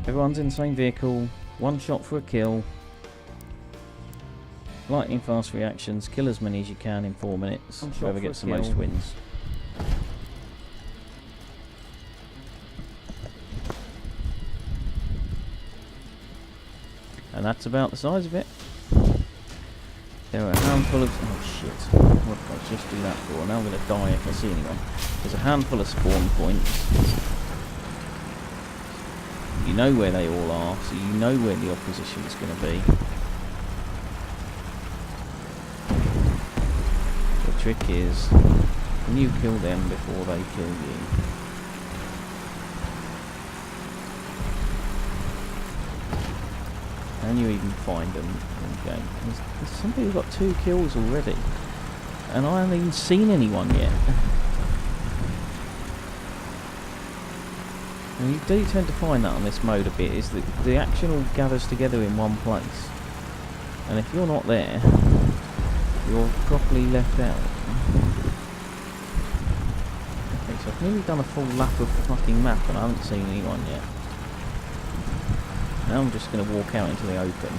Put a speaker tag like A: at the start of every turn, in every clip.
A: Everyone's in the same vehicle. One shot for a kill. Lightning fast reactions. Kill as many as you can in 4 minutes. Whoever gets the most wins. And that's about the size of it. There are a handful of... Oh shit. What did I just do that for? Now I'm going to die if I see anyone. There's a handful of spawn points. You know where they all are, so you know where the opposition is going to be. The trick is, can you kill them before they kill you? Can you even find them in the game? There's somebody who's got 2 kills already, and I haven't even seen anyone yet. And you do tend to find that on this mode a bit, is that the action all gathers together in one place. And if you're not there, you're properly left out. Okay, so I've nearly done a full lap of the fucking map and I haven't seen anyone yet. Now I'm just going to walk out into the open.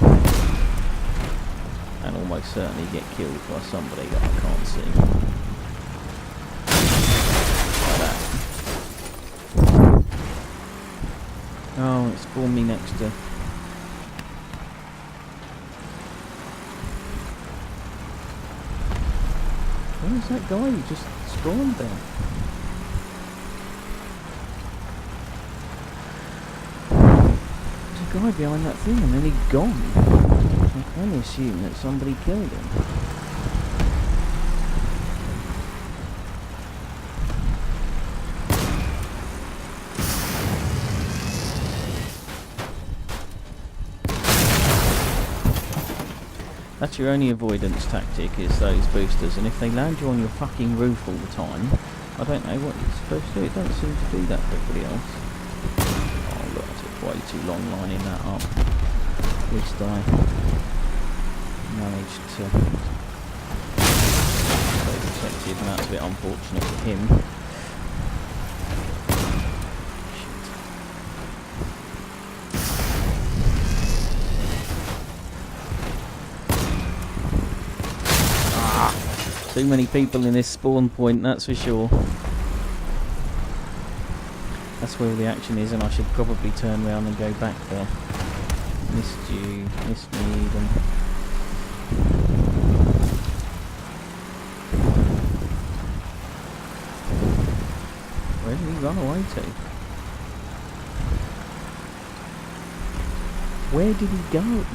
A: And almost certainly get killed by somebody that I can't see. Oh, it spawned me next to... Where's that guy who just spawned there? There's a guy behind that thing and then he's gone. I can only assume that somebody killed him. That's your only avoidance tactic, is those boosters, and if they land you on your fucking roof all the time, I don't know what you're supposed to do. It don't seem to do that for everybody else. Oh look, I took way too long lining that up. At least I managed to stay protected, and that's a bit unfortunate for him. Too many people in this spawn point, that's for sure. That's where all the action is, and I should probably turn around and go back there. Missed you, missed me even. Where did he run away to? Where did he go?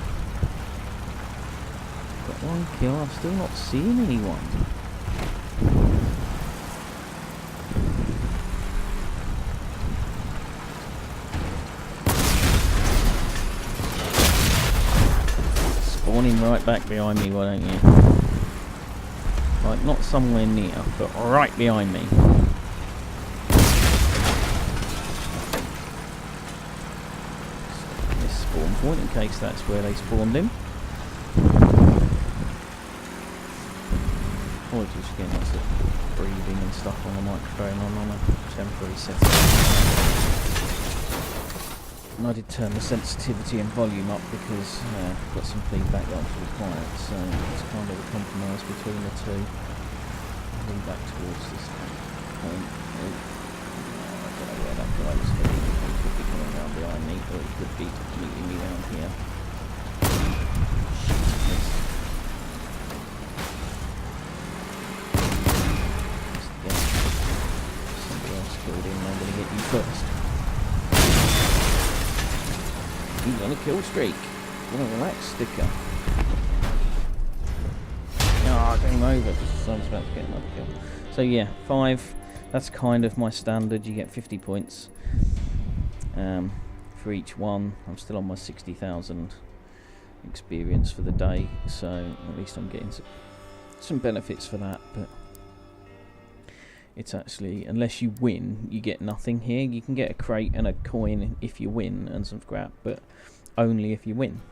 A: Got 1 kill, I'm still not seeing anyone. Spawn him right back behind me, why don't you? Like, not somewhere near, but right behind me. This spawn point, in case that's where they spawned him. Apologies for getting lots of breathing and stuff on the microphone on a temporary setting. And I did turn the sensitivity and volume up because I've got some feedback that was really quiet, so it's kind of a compromise between the two. I'll lean back towards this point. I don't know where that guy was heading. He could be coming around behind me, or he could be meeting me down here. First. He's on a kill streak. What a relaxed sticker. Ah, oh, game over. I was about to get another kill. So yeah, 5. That's kind of my standard. You get 50 points for each one. I'm still on my 60,000 experience for the day, so at least I'm getting some benefits for that. But it's actually, unless you win, you get nothing here. You can get a crate and a coin if you win and some scrap, but only if you win.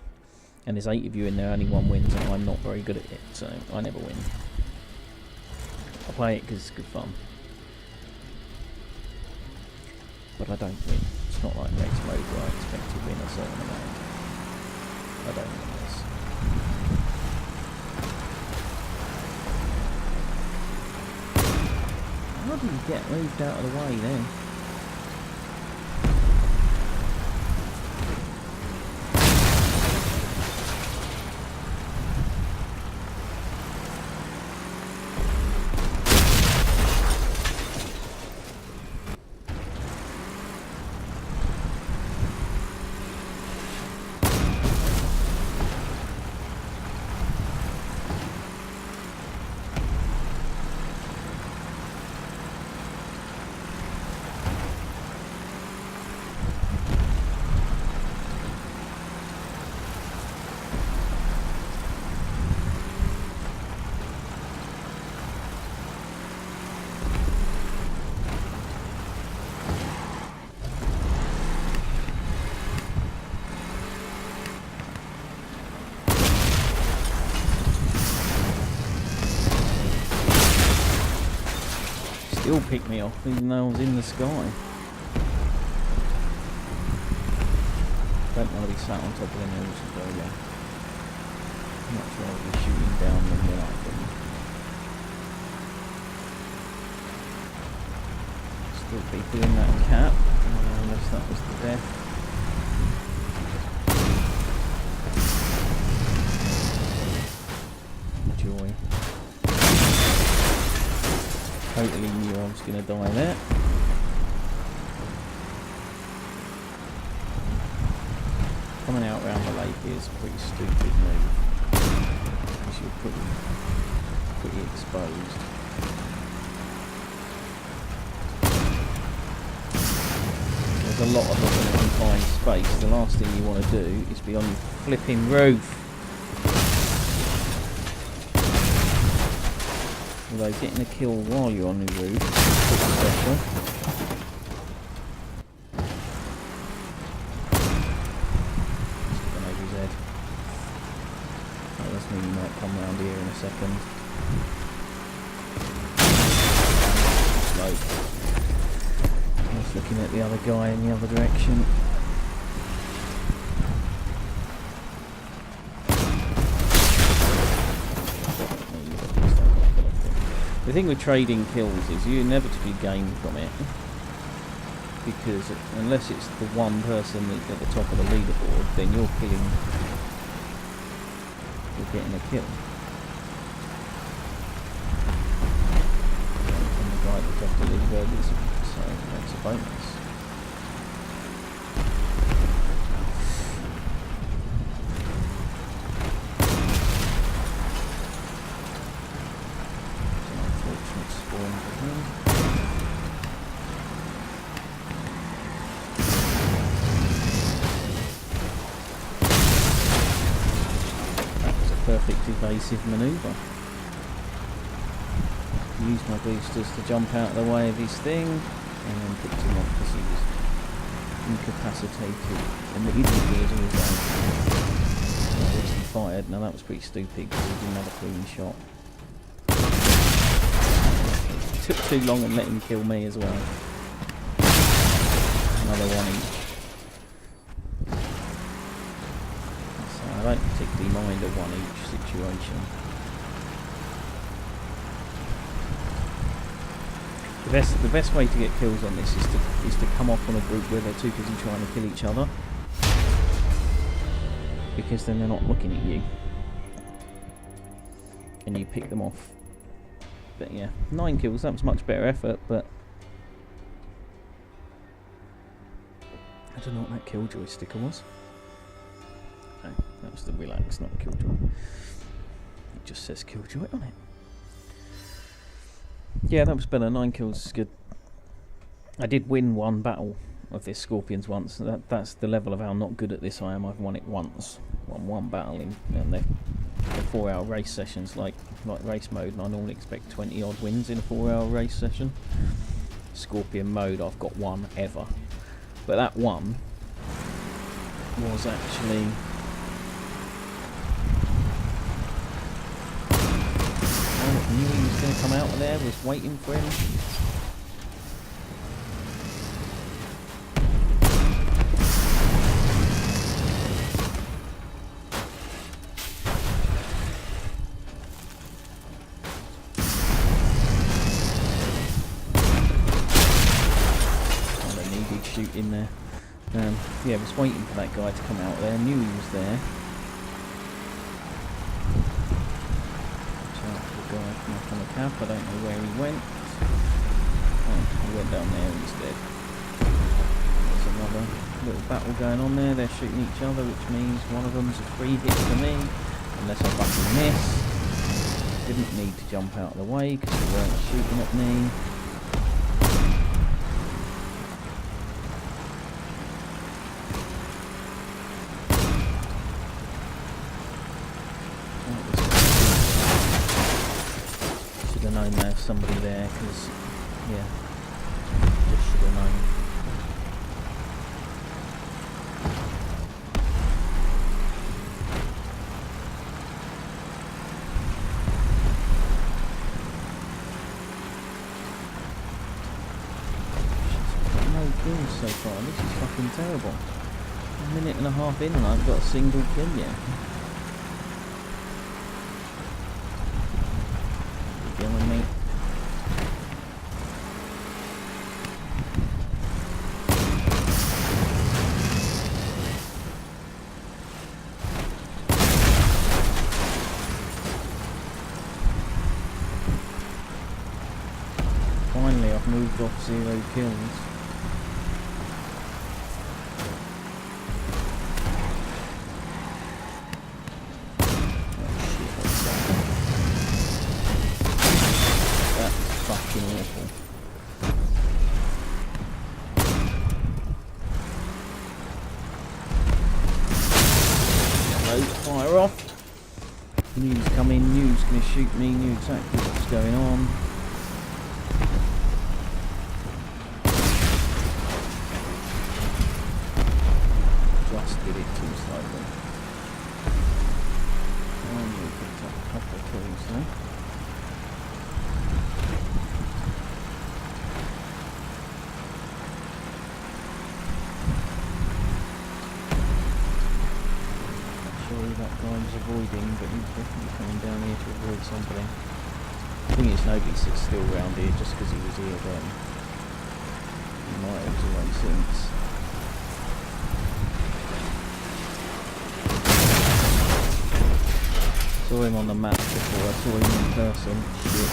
A: And there's 8 of you in there, only 1 wins, and I'm not very good at it, so I never win. I play it because it's good fun, but I don't win. It's not like race mode where I expect to win. certain amount. I don't know this. How did you get moved out of the way then? Still picked me off even though I was in the sky. Don't want to be sat on top of the hills as well, yeah. Much rather be shooting down than when up them. Still people in that cap, unless that was the death. Joy. Totally knew I was going to die there. Coming out round the lake is a pretty stupid move, because you're pretty exposed. There's a lot of them in a confined space. The last thing you want to do is be on your flipping roof. Although getting a kill while you're on the roof is pretty special. Skipping over his head. Oh, that's mean he might come round here in a second. Slope. I was looking at the other guy in the other direction. The thing with trading kills is you inevitably gain from it, because unless it's the one person that's at the top of the leaderboard, then you're getting a kill. And the guy at the top of the leaderboard isn't, so that's a bonus. Perfect evasive manoeuvre. Used my boosters to jump out of the way of his thing, and then picked him off because he was incapacitated immediately as a result. At least he fired. Now that was pretty stupid because he didn't have a clean shot. It took too long and let him kill me as well. Another one each. I don't particularly mind a one each situation. The best way to get kills on this is to come off on a group where they're too busy trying to kill each other, because then they're not looking at you and you pick them off. But yeah, 9 kills, that was much better effort, but I don't know what that killjoy sticker was. No, that was the relax, not killjoy. It just says killjoy on it. Yeah, that was better. 9 kills is good. I did win one battle of this Scorpions once. That's the level of how not good at this I am. I've won it once. Won one battle in the 4-hour race sessions, like race mode, and I normally expect 20 odd wins in a 4-hour race session. Scorpion mode, I've got one ever. But that one was actually knew he was going to come out of there, was waiting for him. in there. Yeah, I was waiting for that guy to come out there, knew he was there. Watch out for the guy come up on the cap, I don't know where he went. Oh, he went down there instead. There's another little battle going on there, they're shooting each other, which means one of them's a free hit for me, unless I fucking miss. Didn't need to jump out of the way because they weren't shooting at me. Should have known there was somebody there because, yeah, just should have known. So far, this is fucking terrible. A minute and a half in and I've got a single kill yet. You're killing me. Finally, I've moved off 0 kills. Fire off. News coming, news gonna shoot me, knew exactly what's going on. Just did it too slowly. Finally picked up a couple of kills there. That guy was avoiding, but he's definitely coming down here to avoid somebody. The thing is, nobody sits still around here just because he was here then. He might have done since. Saw him on the map before I saw him in person. Shit.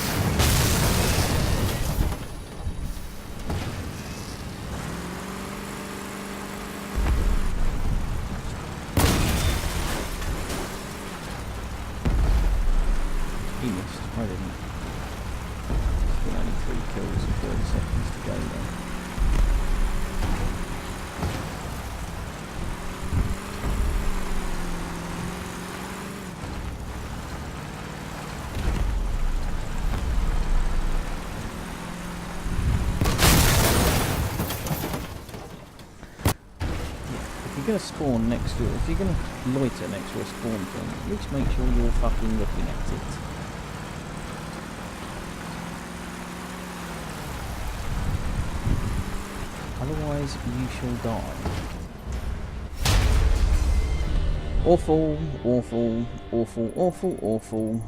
A: He missed, I didn't. Still only 3 kills and 30 seconds to go then. If you're going to spawn next to it, if you're going to loiter next to a spawn point, at least make sure you're fucking looking at it. Otherwise, you shall die. Awful, awful, awful, awful, awful.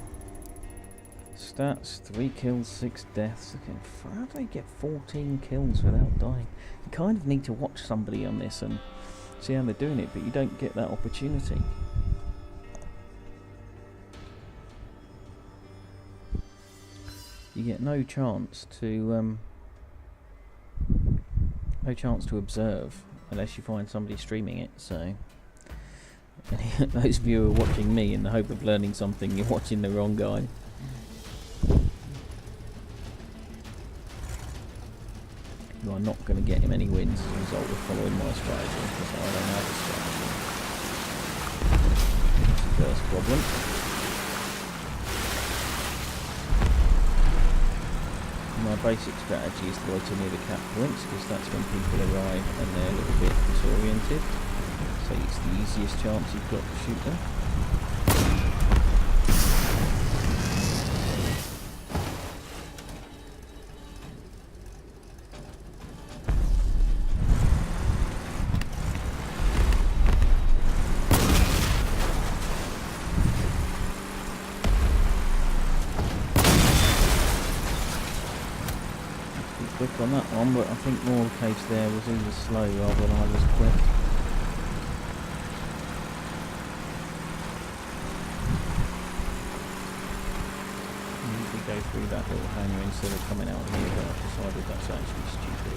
A: Stats, 3 kills, 6 deaths. Okay, how do they get 14 kills without dying? You kind of need to watch somebody on this and see how they're doing it, but you don't get that opportunity. You get no chance to observe unless you find somebody streaming it. So those of you who are watching me in the hope of learning something, you're watching the wrong guy. You are not going to get him any wins as a result of following my strategy, because I don't have a strategy. That's the first problem. My basic strategy is to loiter near the cap points, because that's when people arrive and they're a little bit disoriented. So it's the easiest chance you've got to shoot them. Quick on on that one, but I think more the case there was he was slow rather than I was quick. I usually go through that little hangar instead of coming out here, but I've decided that's actually stupid.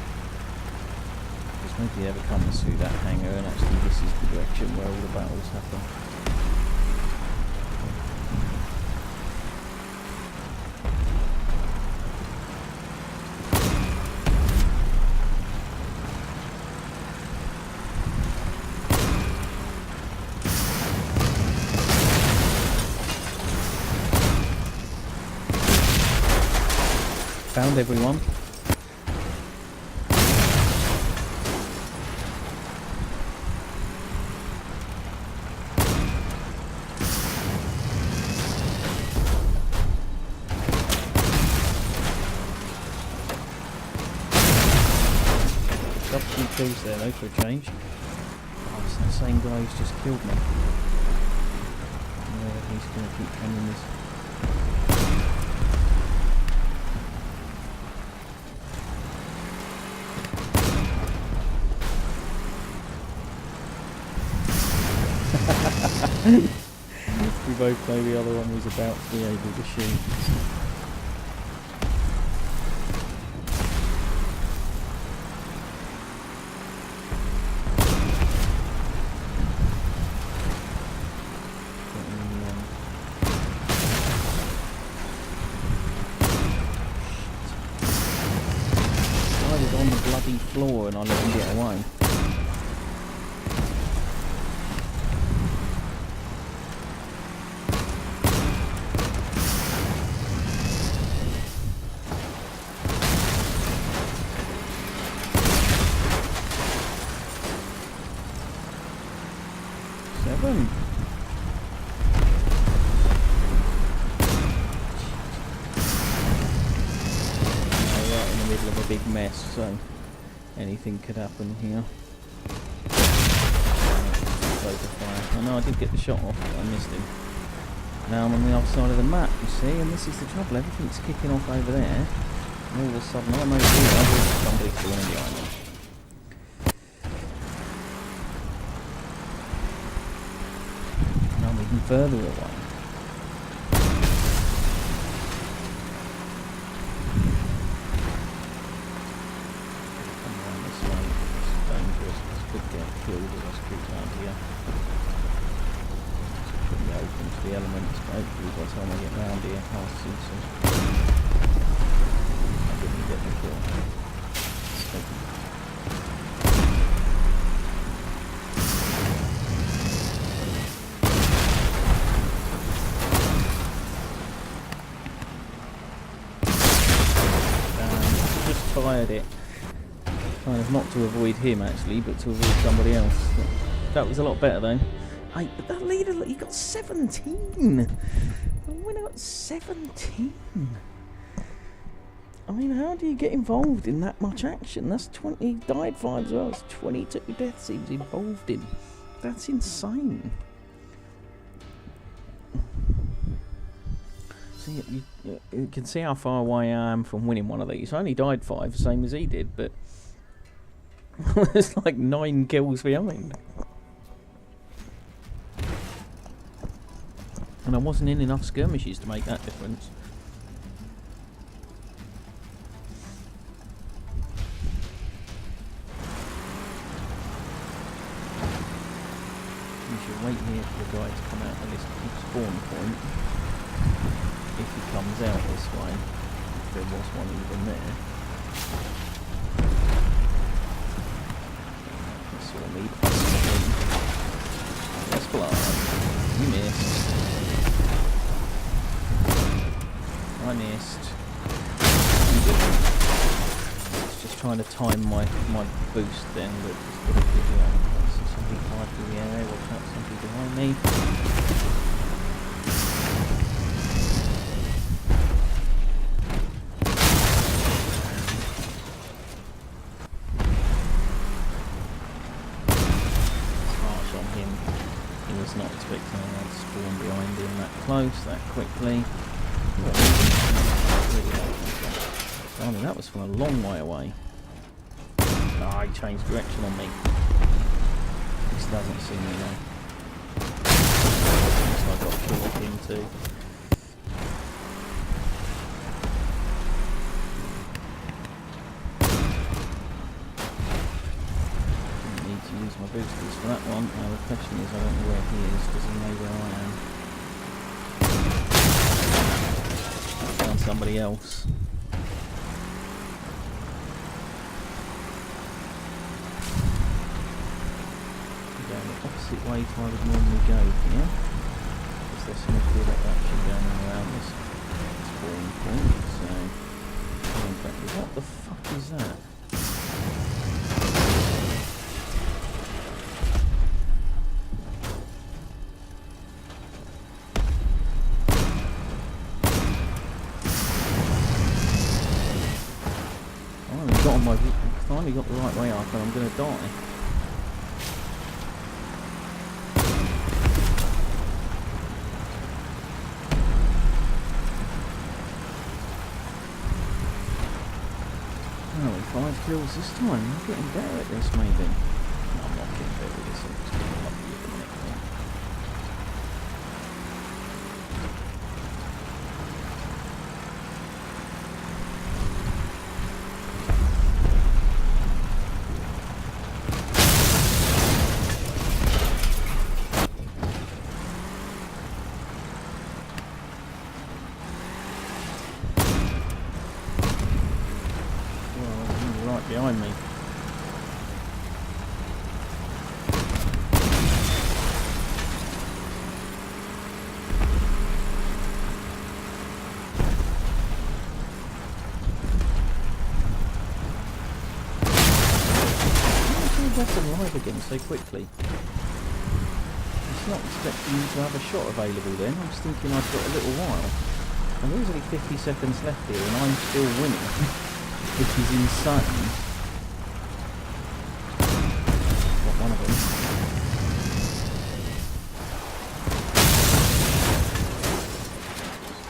A: Because nobody ever comes through that hangar, and actually this is the direction where all the battles happen. Found everyone. Got 2 kills there though for a change. Oh, it's that same guy who's just killed me. Yeah, he's going to keep coming this. We both know the other one was about to be able to shoot. I was on the bloody floor and I let him get away. Right in the middle of a big mess, so anything could happen here. I know I did get the shot off, but I missed him. Now I'm on the other side of the map, you see, and this is the trouble. Everything's kicking off over there, and all of a sudden I'm over here, there's somebody still in behind me. Even further away. Come around this way. It's dangerous. This could get killed if I scoot around here. It's pretty open to the elements, but hopefully by the time I get round here I'll see some. I didn't get the kill. Fired it, kind of not to avoid him actually, but to avoid somebody else. That was a lot better though. Hey, but that leader, look, you got 17. I went out 17. I mean, how do you get involved in that much action? That's 20. He died 5 as well. That's 22 deaths he was involved in. That's insane. See, you can see how far away I am from winning one of these. I only died 5, same as he did, but there's like 9 kills behind. And I wasn't in enough skirmishes to make that difference. You should wait here for the guy to come out of this spawn point. If he comes out this way, if there was one even there. He saw me, but I saw him. Let's fly. You missed. I missed. You didn't. It's just trying to time my boost then, but just got to get it on. I see somebody fly through the air, watch out, somebody behind me. Not expecting anyone to spawn behind him that close, that quickly. I mean, that was from a long way away. Ah, he changed direction on me. This doesn't see me now. So I got killed with him too. Didn't need to use my boosters for that one. Now the question is, I don't know where he is. Does he know where I am? I found somebody else. Opposite way to I would normally go here, because there's some good action going on around this spawn point, so what the fuck is that? I finally got the right way up and I'm going to die. Only 5 kills this time. I'm getting better at this, maybe. No, I'm not getting better at this. I'm just getting lucky at the minute. Behind me. That's alive again so quickly. It's not expecting you to have a shot available then. I was thinking I've got a little while. And there's only 50 seconds left here and I'm still winning. Which is insane. Got one of them.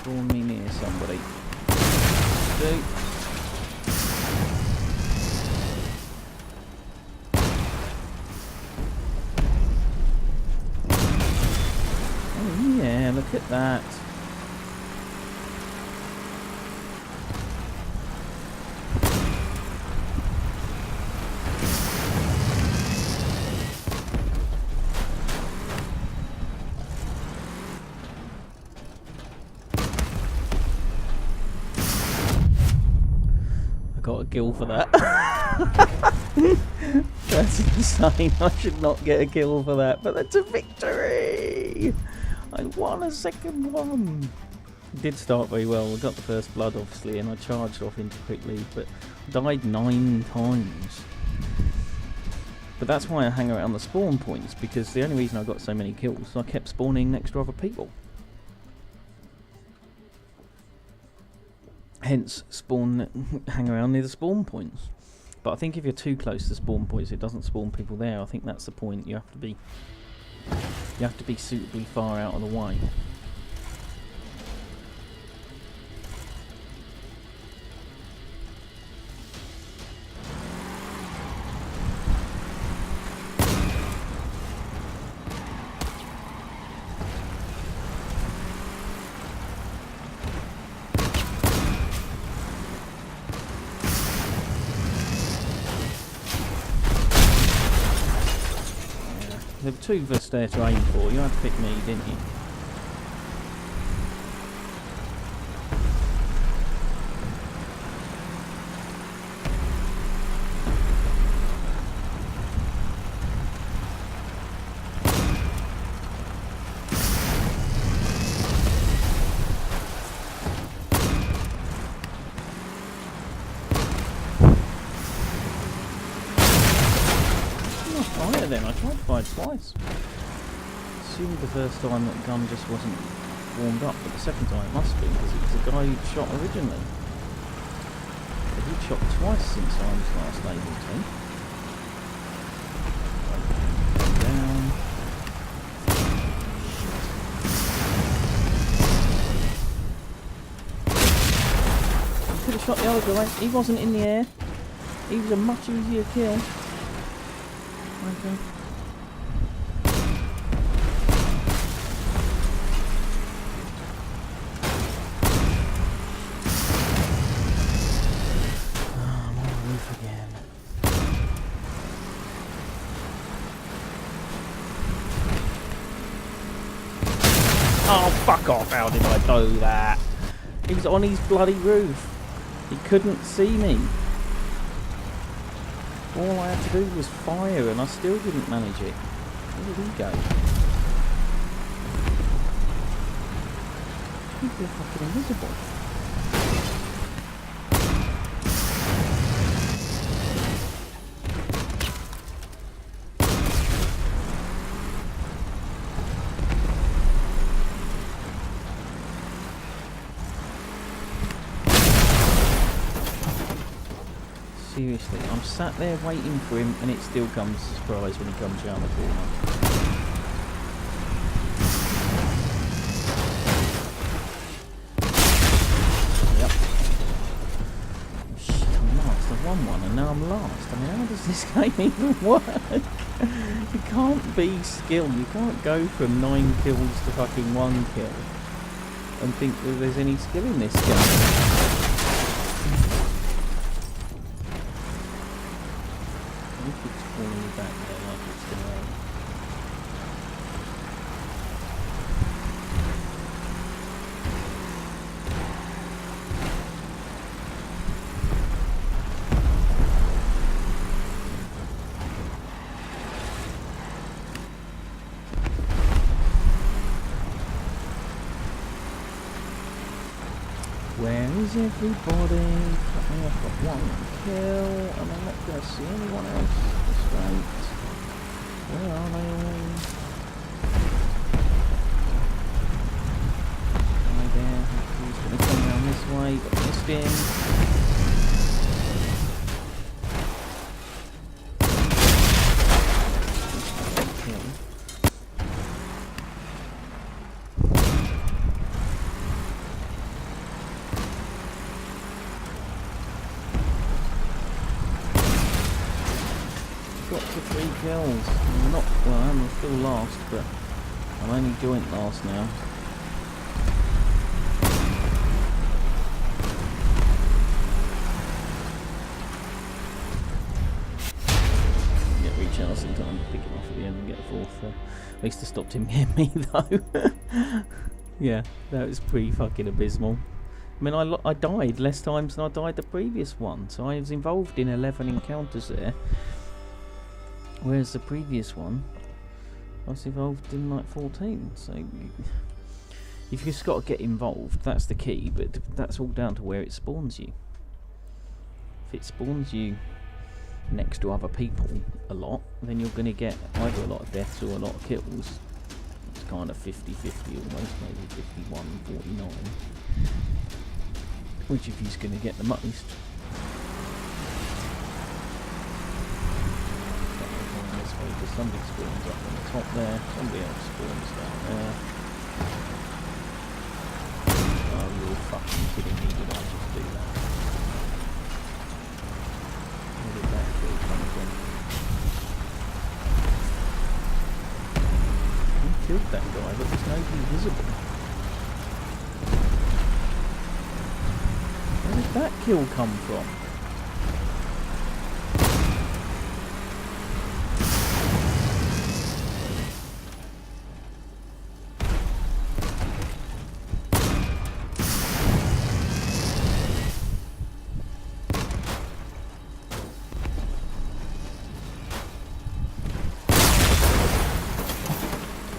A: Spawn me near somebody. Two. Oh yeah, look at that. Got a kill for that. That's insane. I should not get a kill for that, but that's a victory. I won a second one. It did start very well. I got the first blood obviously and I charged off into quick lead, but died 9 times. But that's why I hang around the spawn points, because the only reason I got so many kills, I kept spawning next to other people. Hence, hang around near the spawn points. But I think if you're too close to spawn points, it doesn't spawn people there. I think that's the point. You have to be suitably far out of the way. There were 2 of us there to aim for. You had to pick me, didn't you? Fire then, I tried to fire twice. Assumed the first time that gun just wasn't warmed up, but the second time it must be, because it was the guy who'd shot originally. But he'd shot twice since I was last able to. Down. He could have shot the other guy. He wasn't in the air. He was a much easier kill. Okay. Oh, fuck off. How did I do that? He was on his bloody roof. He couldn't see me. All I had to do was fire and I still didn't manage it. Where did he go? People are fucking invisible. Seriously, I'm sat there waiting for him and it still comes as a surprise when he comes around the corner. Yep. Shit, I'm last. I won one and now I'm last. I mean, how does this game even work? You can't be skilled. You can't go from 9 kills to fucking 1 kill and think that there's any skill in this game. Back there like it's going on. Where is everybody? I've got 1 kill and I'm not going to see anyone else. That's right. Where are they all? Right there. He's going to come around this way, but missed him. Got to 3 kills. I'm not, well, I'm still last, but I'm only joint last now. Get recharged in time to pick him off at the end and get a 4th. At least I stopped him getting me though. Yeah, that was pretty fucking abysmal. I mean, I died less times than I died the previous one, so I was involved in 11 encounters there. Whereas the previous one, I was involved in like 14. So you've just got to get involved. That's the key. But that's all down to where it spawns you. If it spawns you next to other people a lot, then you're going to get either a lot of deaths or a lot of kills. It's kind of 50-50 almost, maybe 51-49. Which of you's going to get the most? Because somebody spawns up on the top there, somebody else spawns down there. Oh, you're fucking kidding me, did I just do that? Where did that kill come from? Who killed that guy, but there's nobody visible? Where did that kill come from?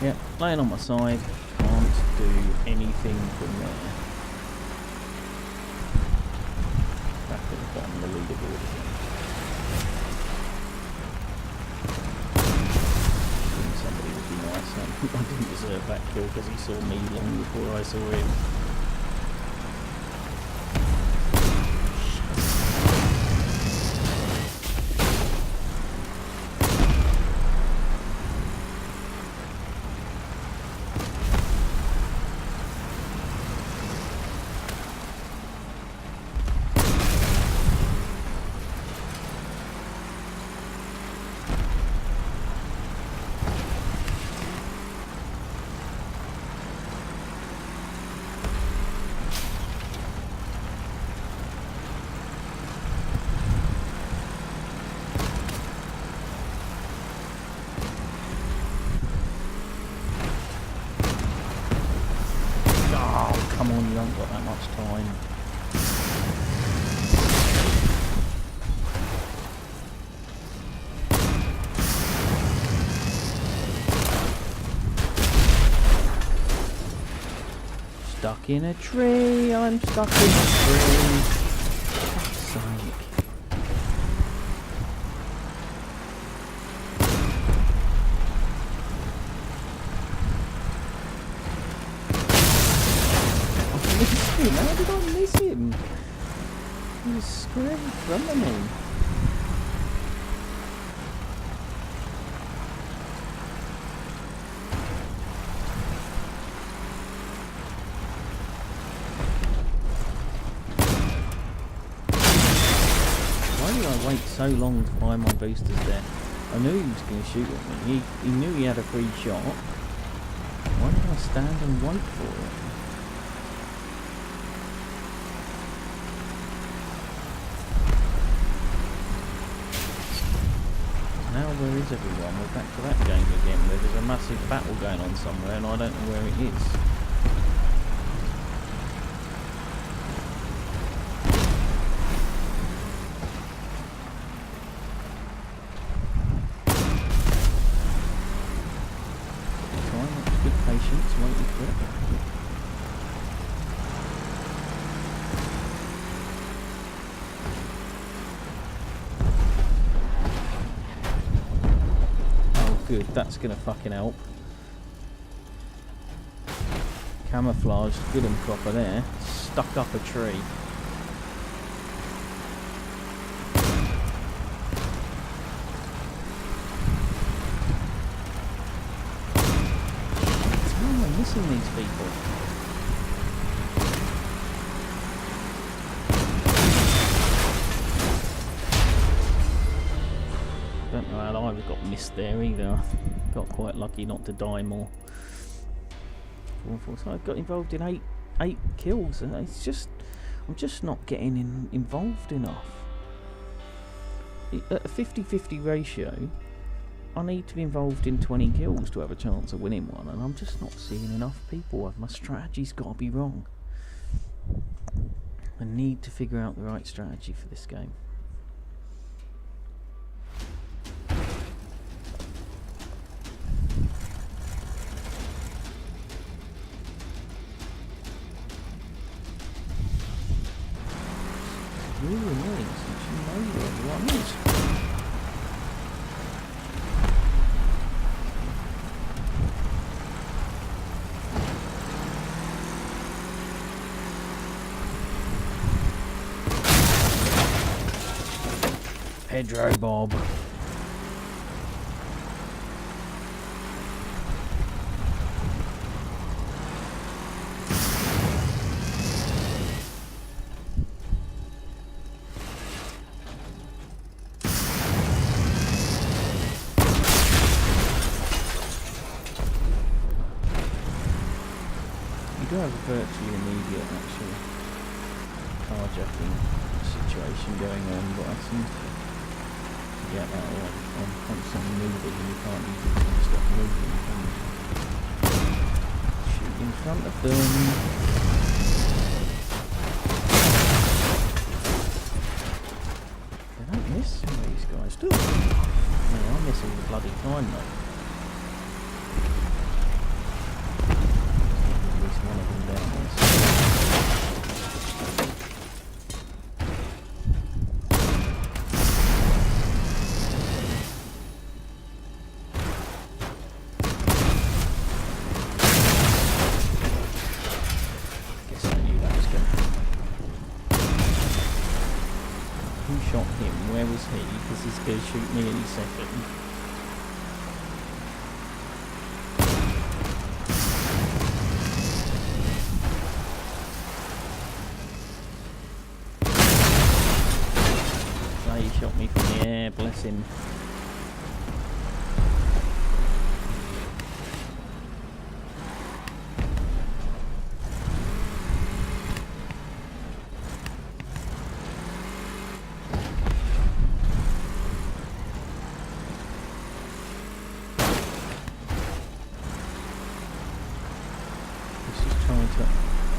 A: Yeah, laying on my side, can't do anything from there. Back at the bottom of the leaderboard again. Somebody would be nice. I didn't deserve that kill because he saw me long before I saw him. come on, you haven't got that much time. Stuck in a tree, I'm stuck in a tree. Fuck's sake. How did I miss him? He was square in front of me. Why did I wait so long to find my boosters there? I knew he was going to shoot at me. He knew he had a free shot. Why did I stand and wait for it? Now where is everyone? We're back to that game again where there's a massive battle going on somewhere and I don't know where it is. Try not to be patient, wait for it. Good, that's gonna fucking help. Camouflaged, good and proper there. Stuck up a tree. Why am I missing these people? Don't know how I got missed there either. Got quite lucky not to die more. So I got involved in eight kills, and it's just I'm just not getting involved enough. At a 50-50 ratio, I need to be involved in 20 kills to have a chance of winning one, and I'm just not seeing enough people. My strategy's got to be wrong. I need to figure out the right strategy for this game. Really annoying since you know where everyone is. Pedro Bob. We do have a virtually immediate actual carjacking situation going on, but I seem to get that all on constantly moving and you can't even stop moving, can you? Shoot in front of them. They don't miss some of these guys, do they? No, I miss all the bloody time though. One of them down there. Guess I knew that was going to happen. Who shot him? Where was he? Because he's going to shoot me any second. He shot me from the air, bless him. This is trying to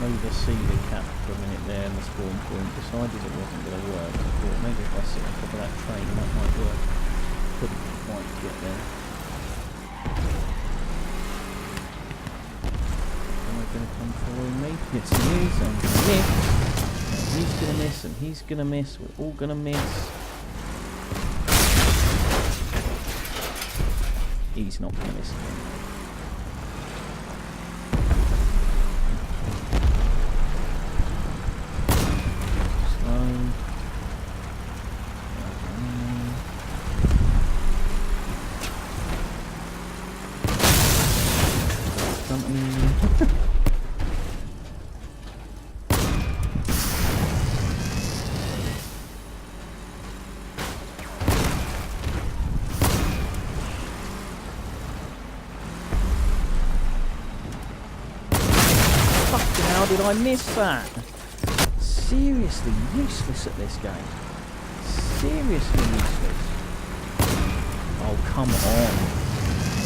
A: oversee the cap for a minute there and the spawn point. Decided it wasn't going to work. I thought maybe if I sit on top of that train that might work. Couldn't quite get there. Am I going to come following me? Yes he is. I'm going to miss. And he's going to miss and he's going to miss. We're all going to miss. He's not going to miss again. How did I miss that? Seriously useless at this game. Seriously useless. Oh, come on.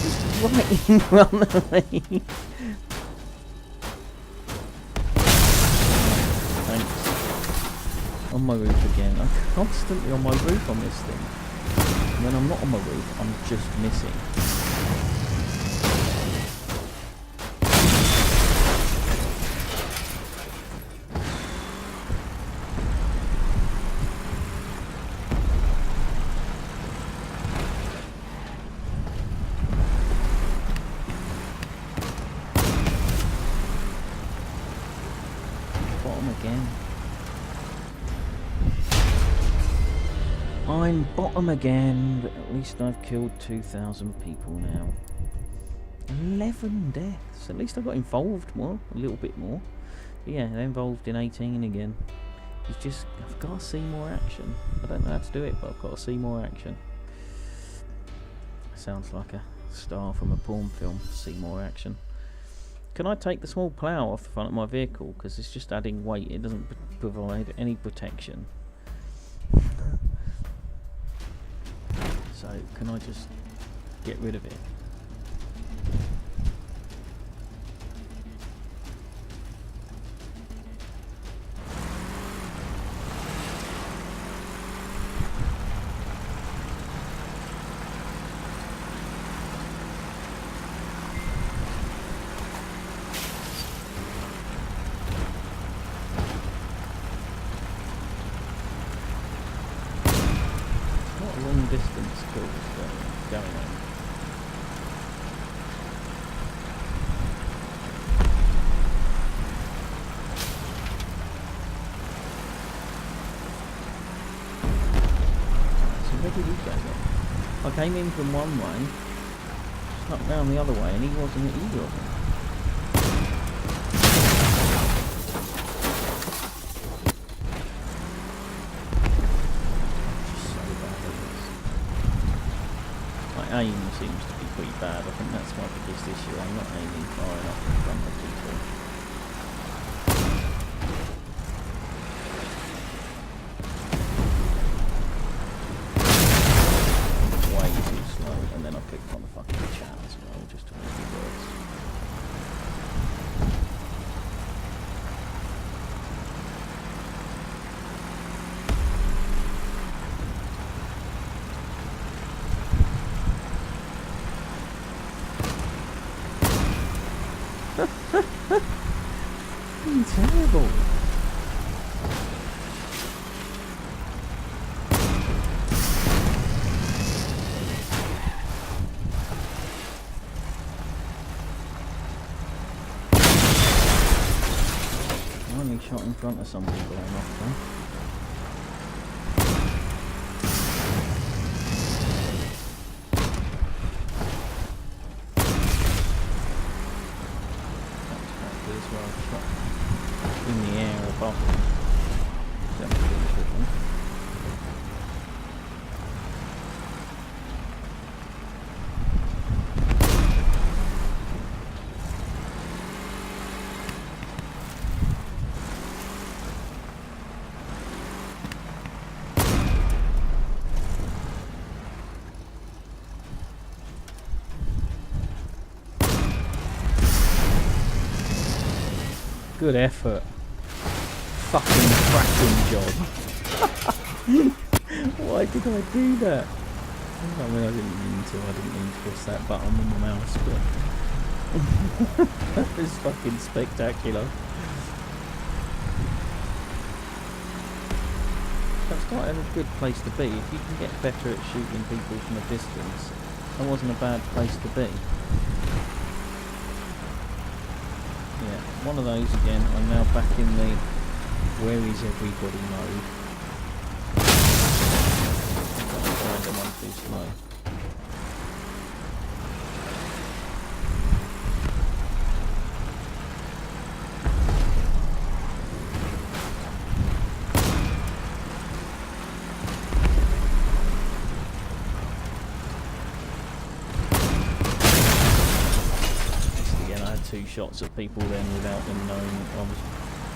A: Just right in front of me. Thanks. On my roof again. I'm constantly on my roof on this thing. And when I'm not on my roof, I'm just missing. Again. I'm bottom again, but at least I've killed 2,000 people now. 11 deaths. At least I got involved more, a little bit more. But yeah, they're involved in 18 again. It's just, I've got to see more action. I don't know how to do it, but I've got to see more action. Sounds like a star from a porn film. See more action. Can I take the small plough off the front of my vehicle? Because it's just adding weight. It doesn't provide any protection. So can I just get rid of it? Long distance calls going on. So where did he go then? I came in from one way, snuck round the other way, and he wasn't at either of them. Aim seems to be pretty bad. I think that's my biggest issue. I'm not aiming far enough in front of people. Way too slow, and then I clicked on the fucking chat as well, just to make it worse. Terrible. I only shot in front of some people I'm off there. In the air above them. That was really good one. Good effort. Fucking cracking job. Why did I do that? I mean, I didn't mean to press that button on the mouse, but that was fucking spectacular. That's quite a good place to be. If you can get better at shooting people from a distance, that wasn't a bad place to be. Yeah, one of those again. I'm now back in the where is everybody mode. I'm them on too slow. Two shots of people then without them knowing I was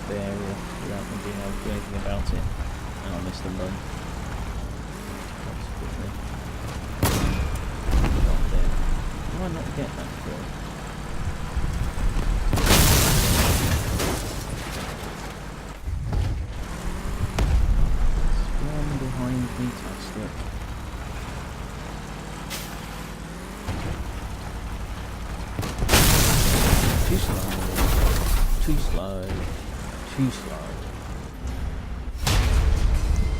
A: there or without them being able to do anything about it, and I missed them both. Not there. Why not get that kill? Swarm behind me, touched it. Too slow, too slow, too slow.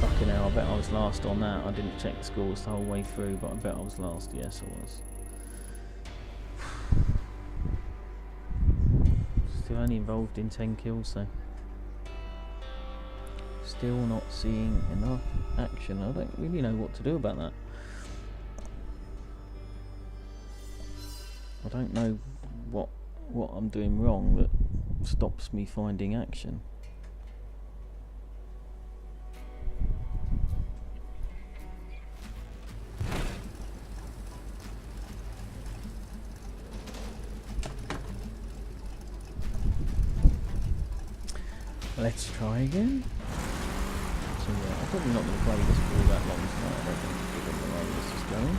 A: Fucking hell, I bet I was last on that. I didn't check the scores the whole way through, but I bet I was last. Yes, I was. Still only involved in 10 kills, though. Still not seeing enough action. I don't really know what to do about that. I don't know what I'm doing wrong that stops me finding action. Let's try again. So yeah, I'm probably not going to play this for all that long tonight. I don't think, given the way this is going.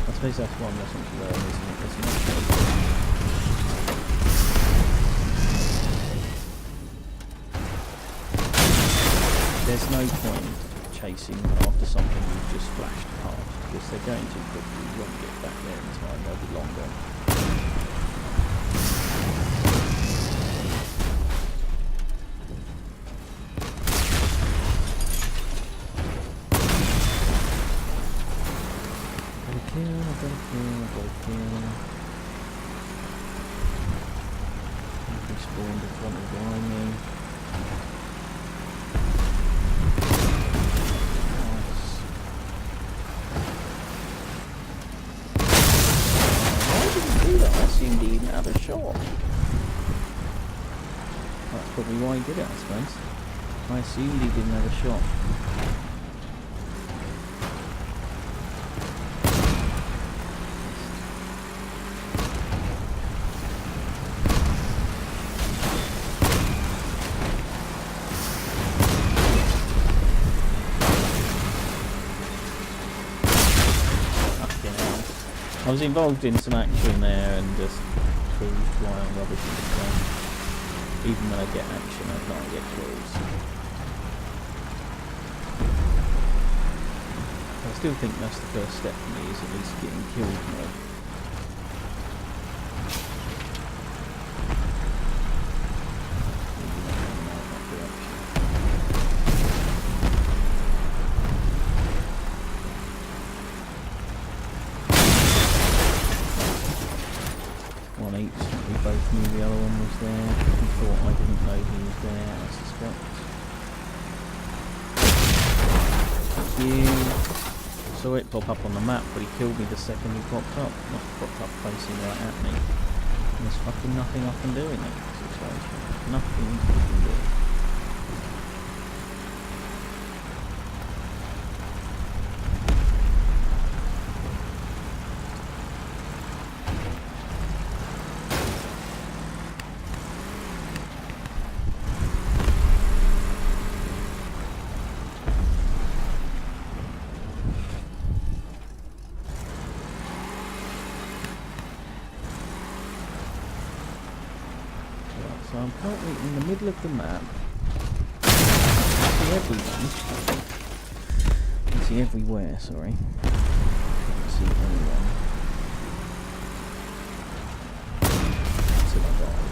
A: I suppose that's one lesson to learn, isn't it? There's no point chasing after something you've just flashed past, because they're going too quickly. You won't get back there in time, they'll be long gone. I've got a kill. He spawned in front of behind me. Nice. Why did he do that? I assumed he didn't have a shot. That's probably why he did it, I suppose. I assumed he didn't have a shot. I was involved in some action there and just proved why I'm rubbish at this game. Even when I get action, I can't get kills. I still think that's the first step for me, is at least getting killed more. We both knew the other one was there. He thought I didn't know he was there, I suspect. Thank you. Saw it pop up on the map, but he killed me the second he popped up. Not popped up facing right at me. And there's fucking nothing I can do in that situation. Nothing I can do. So I'm currently in the middle of the map. I see everyone. I can see everywhere, sorry. I can't see anyone. Until I died.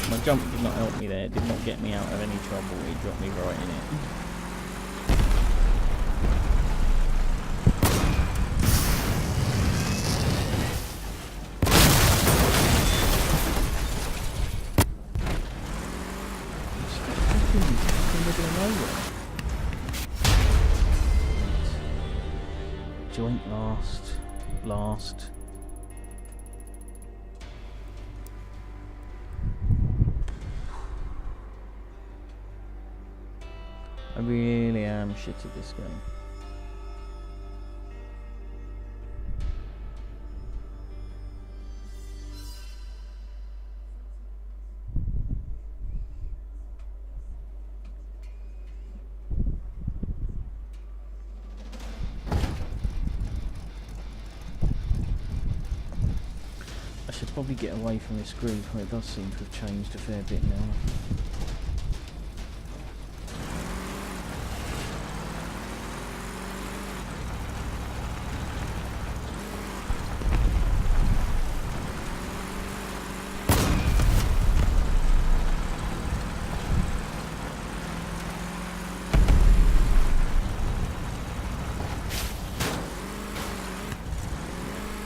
A: My jump did not help me there, it did not get me out of any trouble, it dropped me right in it. It's fucking in the middle of nowhere. Joint last. I really am shit at this game. I should probably get away from this group, it does seem to have changed a fair bit now.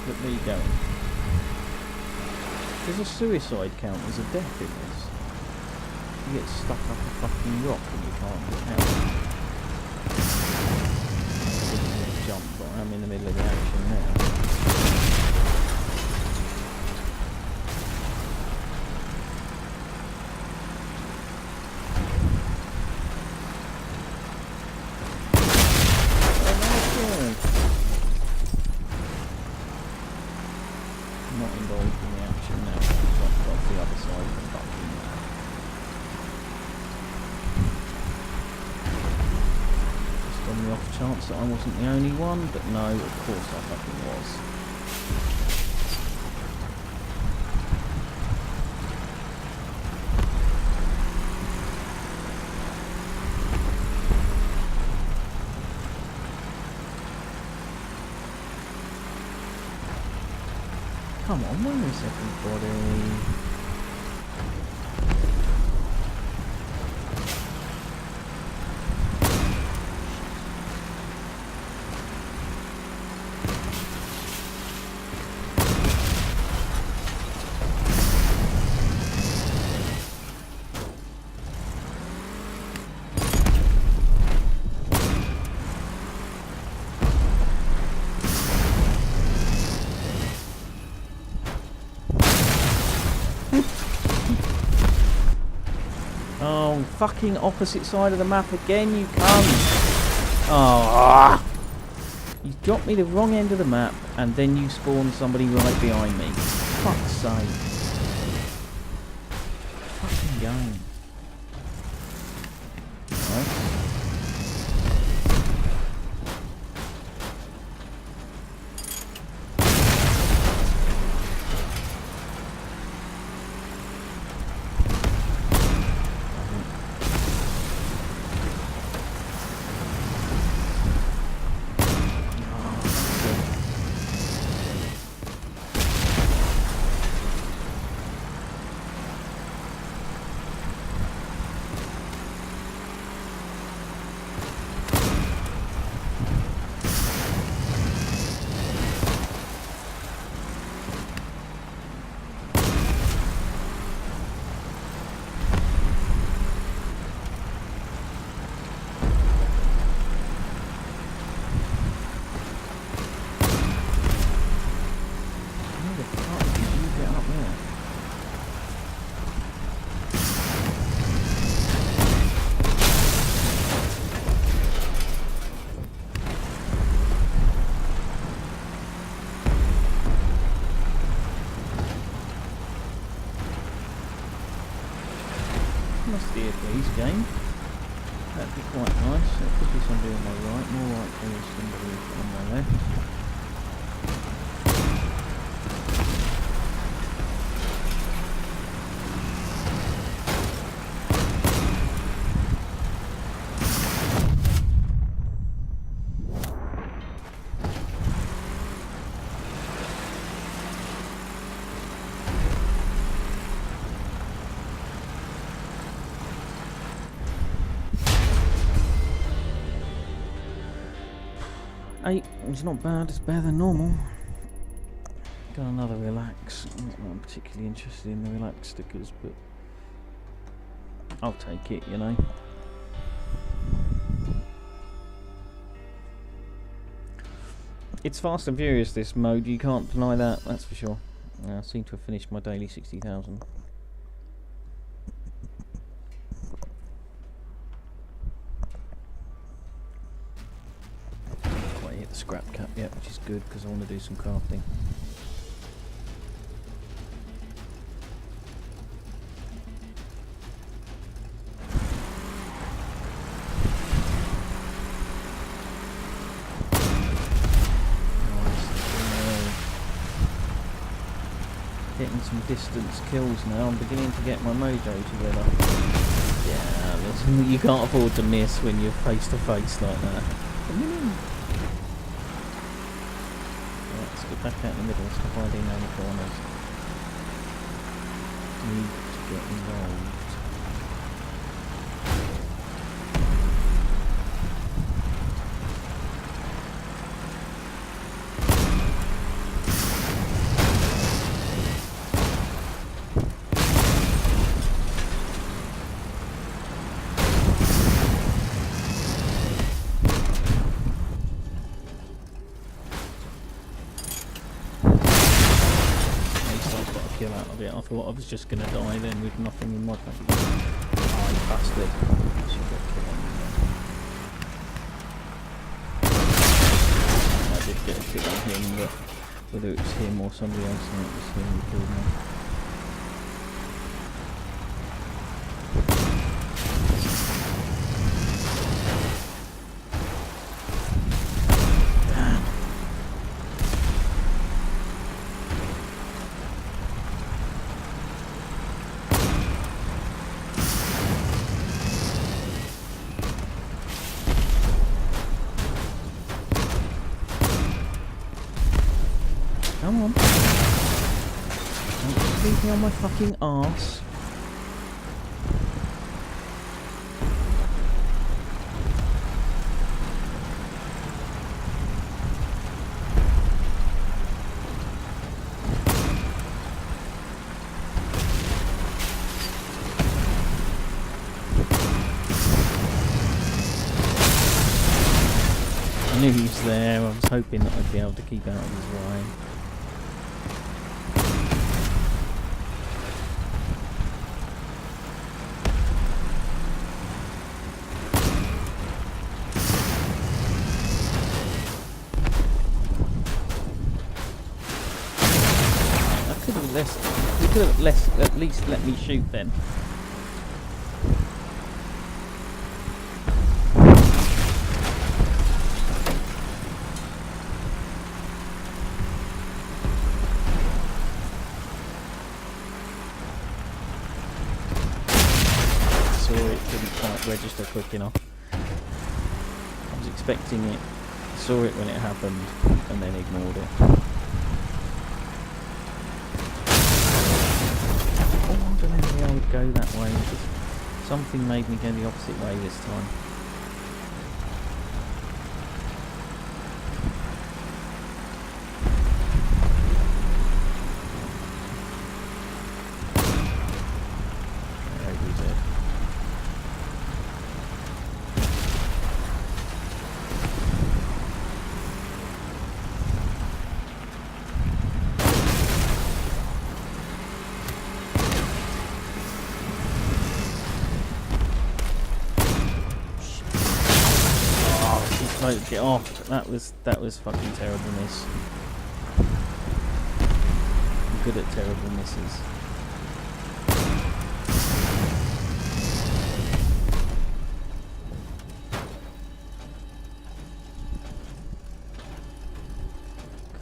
A: But there you go. There's a suicide count as a death in this. You get stuck up a fucking rock and you can't get out. Jump, but I'm in the middle of the action now. Not involved in the action now. Jumped off the other side of the bucket. Just on the off chance that I wasn't the only one, but no, of course I fucking was. Come on, where is everybody? Oh, fucking opposite side of the map again, you cunt! Oh, you dropped me the wrong end of the map, and then you spawned somebody right behind me. Fuck's sake. Fucking game. Right. must be a breeze game. That'd be quite nice. There could be somebody on my right, more likely than somebody on my left. 8, it's not bad, it's better than normal. Got another relax. I'm not particularly interested in the relax stickers, but I'll take it, you know. It's Fast and Furious, this mode, you can't deny that, that's for sure. I seem to have finished my daily 60,000. Quite hit the scrap cap yet, which is good because I want to do some crafting. Getting some distance kills now. I'm beginning to get my mojo together. Yeah, listen, you can't afford to miss when you're face to face like that. Let's get back out in the middle. Stop hiding around the corners. Need to get involved. I thought I was just going to die then with nothing in my pocket. Oh, you bastard. I did get a kill on him, but whether it was him or somebody else, and it was him who killed me. Come on. Don't just leave me on my fucking arse. I knew he was there. I was hoping that I'd be able to keep out of his way. You could have at least let me shoot then. Saw it, didn't quite register quick enough. I was expecting it, saw it when it happened, and then ignored it. I would go that way. Something made me go the opposite way this time. There he is. Get off. That was fucking terrible miss. I'm good at terrible misses.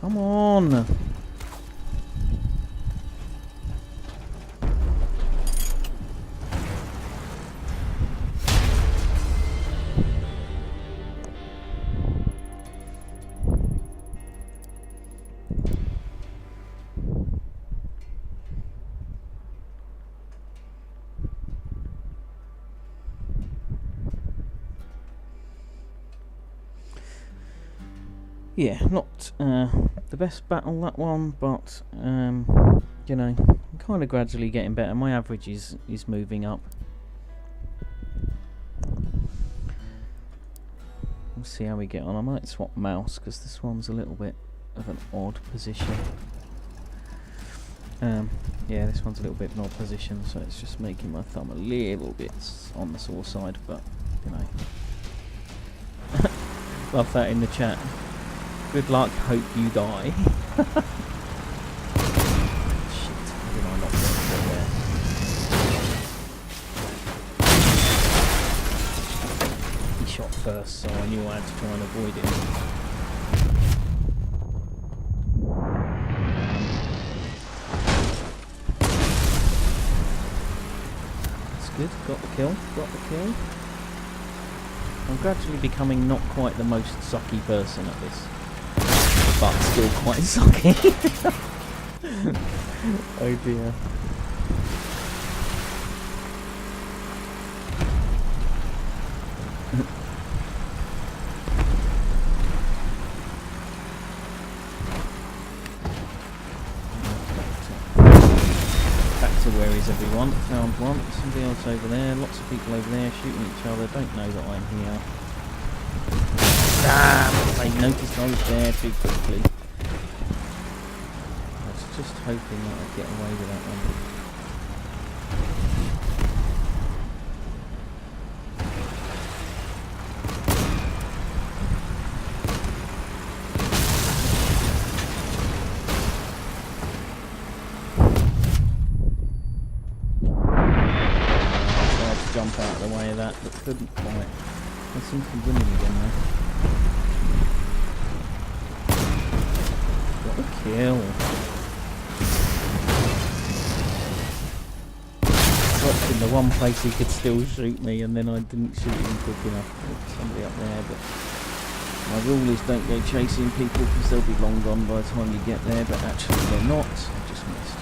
A: Come on! Yeah, not the best battle, that one, but you know, I'm kind of gradually getting better. My average is moving up. We'll see how we get on. I might swap mouse because this one's a little bit of an odd position. Yeah, this one's a little bit of an odd position, so it's just making my thumb a little bit on the sore side, but you know. Love that in the chat. Good luck, hope you die. Shit, how did I not get there? He shot first, so I knew I had to try and avoid him. That's good, got the kill, I'm gradually becoming not quite the most sucky person at this. But still quite sucky. Oh dear. Back to where is everyone? Found one. Somebody else over there. Lots of people over there shooting each other. Don't know that I'm here. Damn! They noticed I was there too quickly. I was just hoping that I'd get away with that one. I tried to jump out of the way of that, but couldn't quite. I seem to be winning again now. Got a kill. Dropped in the one place he could still shoot me, and then I didn't shoot him quick enough. There's somebody up there, but my rule is don't go chasing people because they'll be long gone by the time you get there, but actually they're not. I just missed.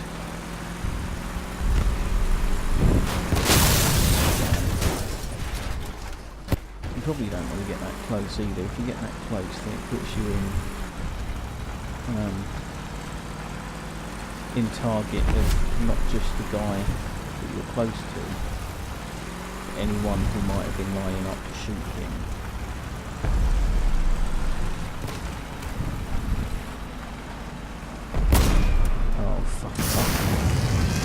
A: You probably don't want to get that close either. If you get that close, then it puts you in target of not just the guy that you're close to, but anyone who might have been lining up to shoot him. Oh fuck.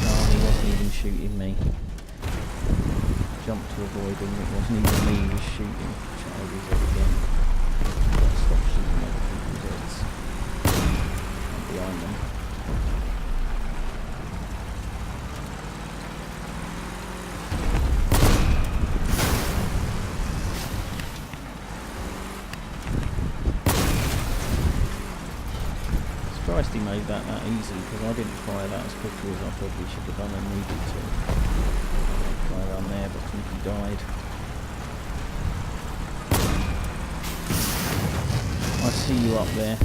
A: No, he wasn't even shooting me. Jumped to avoid him, it wasn't even me who was shooting. Try his head again. Stop shooting other people's heads. I'm behind them. Surprised he made that easy, because I didn't fire that as quickly as I probably should have done and needed to. Guy around there, but I think he died. I see you up there.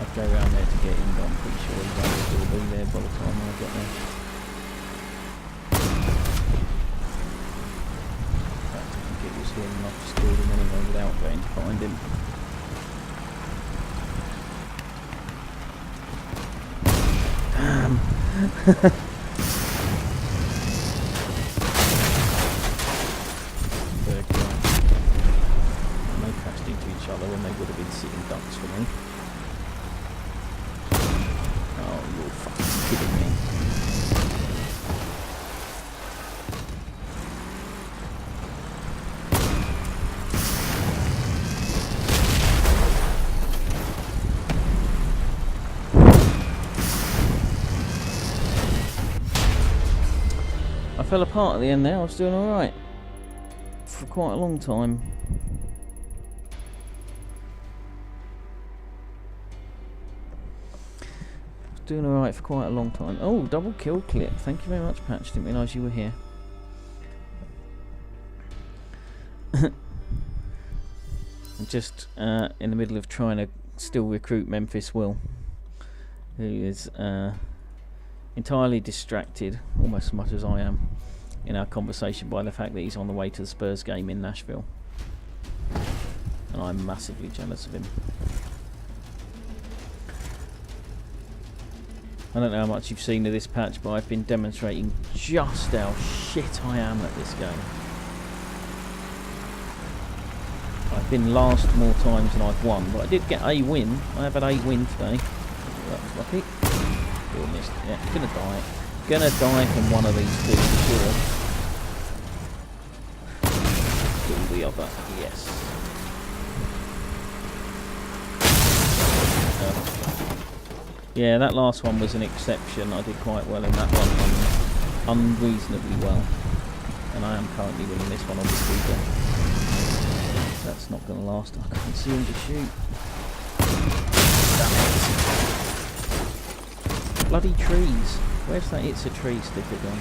A: I'd go around there to get him, but I'm pretty sure he won't still be there by the time I get there. In fact, I think it was him, and I've just killed him anyway without going to find him. Damn! Third guy. And they crashed into each other when they would have been sitting ducks for me. Oh, you're fucking kidding me. I fell apart at the end there. I was doing alright for quite a long time. Doing alright for quite a long time. Oh, double kill clip. Thank you very much, Patch. Didn't realise you were here. I'm just in the middle of trying to still recruit Memphis Will, who is entirely distracted, almost as much as I am, in our conversation by the fact that he's on the way to the Spurs game in Nashville. And I'm massively jealous of him. I don't know how much you've seen of this patch, but I've been demonstrating just how shit I am at this game. I've been last more times than I've won, but I did get a win. I have had a win today. That was lucky. Still missed. Yeah, gonna die. Gonna die from one of these two for sure. Kill the other. Yes. Yeah, that last one was an exception. I did quite well in that one, unreasonably well. And I am currently winning this one, obviously, but that's not going to last. I can't see him to shoot. Damn it. Bloody trees. Where's that It's a Tree sticker gone?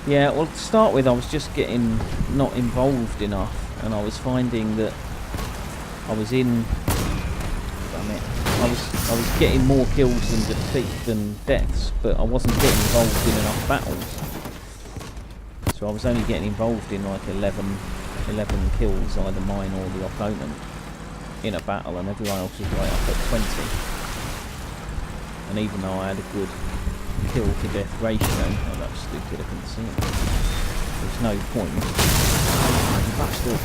A: Yeah, well, to start with, I was just getting not involved enough, and I was finding that I was in. Damn it! I was getting more kills than deaths, but I wasn't getting involved in enough battles. So I was only getting involved in like 11 kills, either mine or the opponent, in a battle, and everyone else was right up at 20. And even though I had a good kill to death ratio, oh, that's stupid, I couldn't see it. There's no point. Bastard.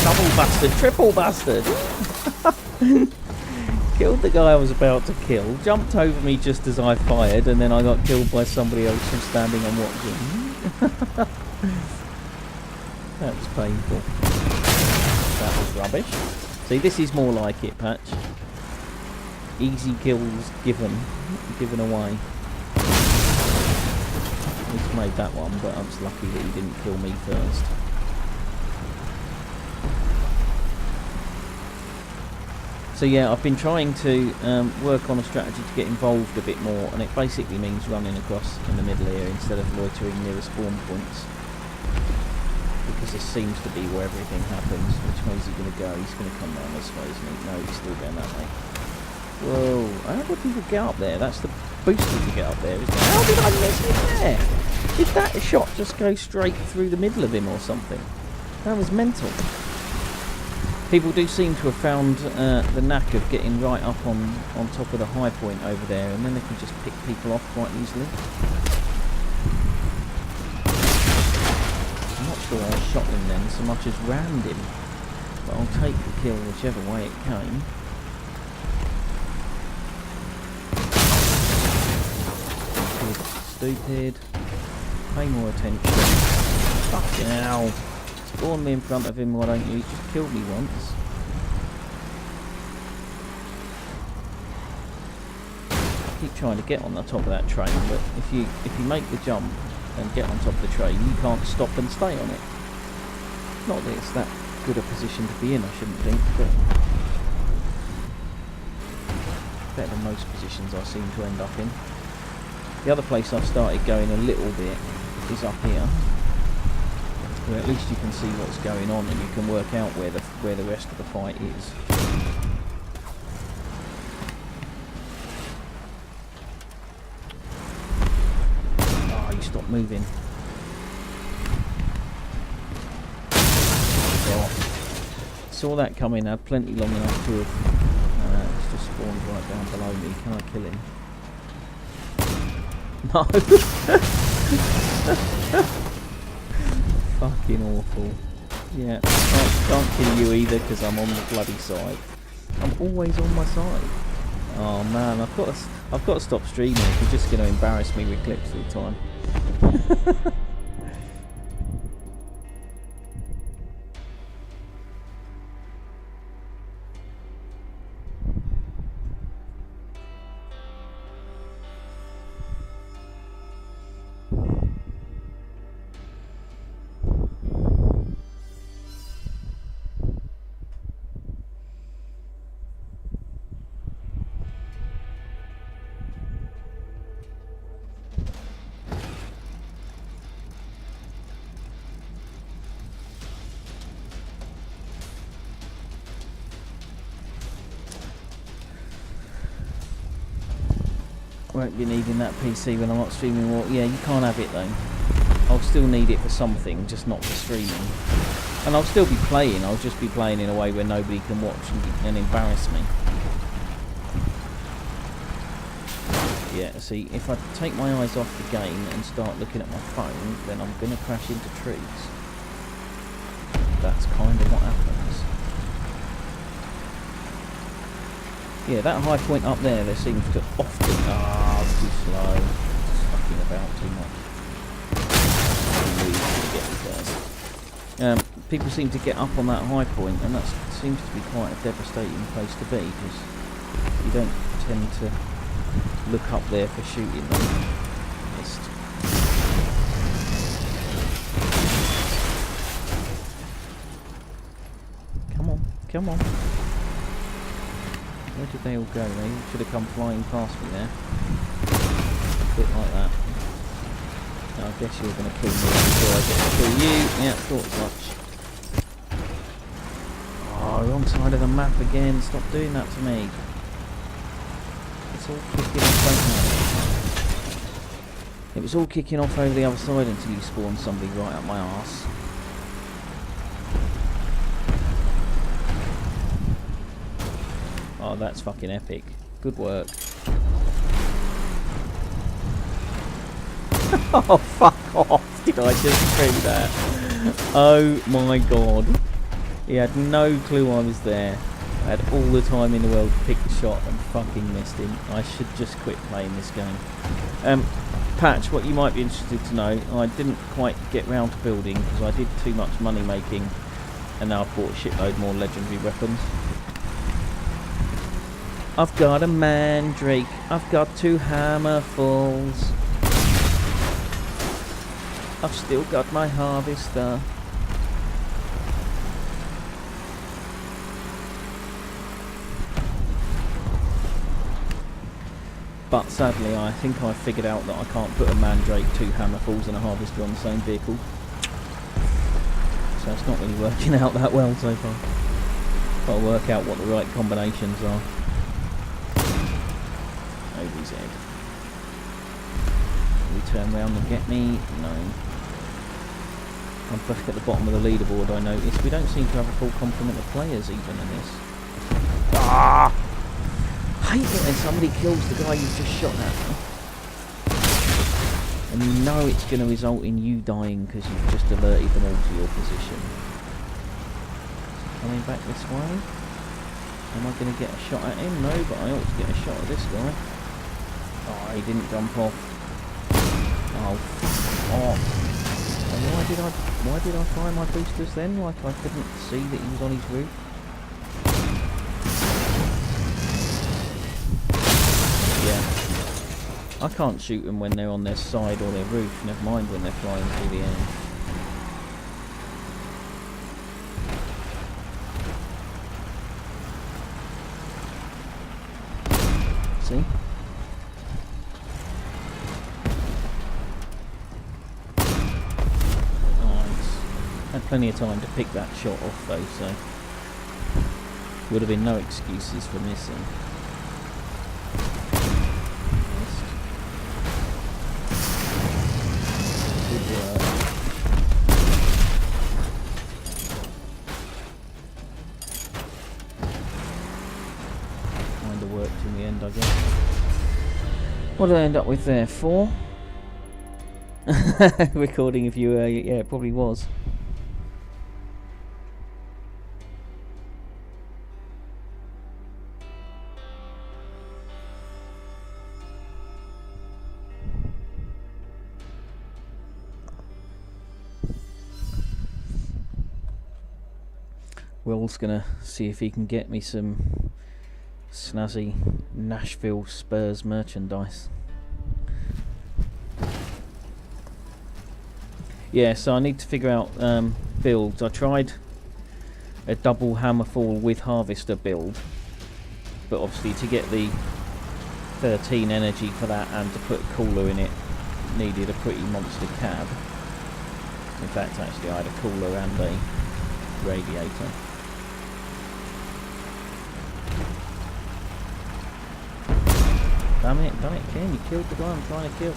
A: Double bastard, triple bastard! Killed the guy I was about to kill, jumped over me just as I fired, and then I got killed by somebody else who's standing and watching. That was painful. That was rubbish. See, this is more like it, Patch. Easy kills given away. He's made that one, but I was lucky that he didn't kill me first. So yeah, I've been trying to work on a strategy to get involved a bit more, and it basically means running across in the middle here instead of loitering near the spawn points. Because this seems to be where everything happens. Which way is he going to go? He's going to come down this way, isn't he? No, he's still going that way. Whoa, how do people get up there? That's the booster to get up there, isn't it? How did I miss him there? Did that shot just go straight through the middle of him or something? That was mental. People do seem to have found the knack of getting right up on top of the high point over there, and then they can just pick people off quite easily. I'm not sure I shot him then so much as rammed him, but I'll take the kill whichever way it came. Stupid. Pay more attention. Fucking hell. Spawn me in front of him, why don't you? He just killed me once. I keep trying to get on the top of that train, but if you make the jump and get on top of the train, you can't stop and stay on it. Not that it's that good a position to be in, I shouldn't think, but better than most positions I seem to end up in. The other place I've started going a little bit is up here, where at least you can see what's going on and you can work out where the rest of the fight is. Oh, you stop moving. Oh. Saw that coming, had plenty long enough to have it's just spawned right down below me. Can I kill him? No. Fucking awful. Yeah, can't kill you either because I'm on the bloody side. I'm always on my side. Oh man, I've got to stop streaming if you're just going to embarrass me with clips all the time. won't be needing that PC when I'm not streaming more. Yeah, you can't have it though. I'll still need it for something, just not for streaming. And I'll still be playing, I'll just be playing in a way where nobody can watch and embarrass me. Yeah, see, if I take my eyes off the game and start looking at my phone, then I'm going to crash into trees. That's kind of what happens. Yeah, that high point up there seems to often... Ah, too slow. Just fucking about too much. People seem to get up on that high point, and that seems to be quite a devastating place to be, because you don't tend to look up there for shooting them. Missed. Come on, come on. Where did they all go? They should have come flying past me there. A bit like that. I guess you're going to kill me before I get to kill you. Yeah, thought as much. Oh, wrong side of the map again. Stop doing that to me. It's all kicking off, don't it? It was all kicking off over the other side until you spawned somebody right up my arse. Oh, that's fucking epic. Good work. Oh, fuck off. Did I just do that? Oh my god. He had no clue I was there. I had all the time in the world to pick the shot and fucking missed him. I should just quit playing this game. Patch, what you might be interested to know, I didn't quite get round to building because I did too much money making, and now I've bought a shitload more legendary weapons. I've got a mandrake, I've got 2 hammerfuls. I've still got my harvester. But sadly, I think I figured out that I can't put a mandrake, 2 hammerfuls and a harvester on the same vehicle. So it's not really working out that well so far. Got to work out what the right combinations are. Nobody's head. Will he turn round and get me? No. I'm back at the bottom of the leaderboard, I noticed. We don't seem to have a full complement of players even in this. Ah! I hate it when somebody kills the guy you've just shot at. And you know it's going to result in you dying because you've just alerted them all to your position. Coming back this way. Am I going to get a shot at him? No, but I ought to get a shot at this guy. Oh, he didn't jump off. Oh, oh. And why did I fire my boosters then? Like I couldn't see that he was on his roof? Yeah. I can't shoot them when they're on their side or their roof, never mind when they're flying through the air. See? Had plenty of time to pick that shot off though, so would have been no excuses for missing. Good work. Kinda worked in the end, I guess. What did I end up with there? 4? Recording of you, yeah, it probably was. Will's gonna see if he can get me some snazzy Nashville Spurs merchandise. Yeah, so I need to figure out builds. I tried a double hammerfall with harvester build, but obviously to get the 13 energy for that and to put a cooler in it needed a pretty monster cab. In fact, actually I had a cooler and a radiator. Damn it, Ken, you killed the guy I'm trying to kill.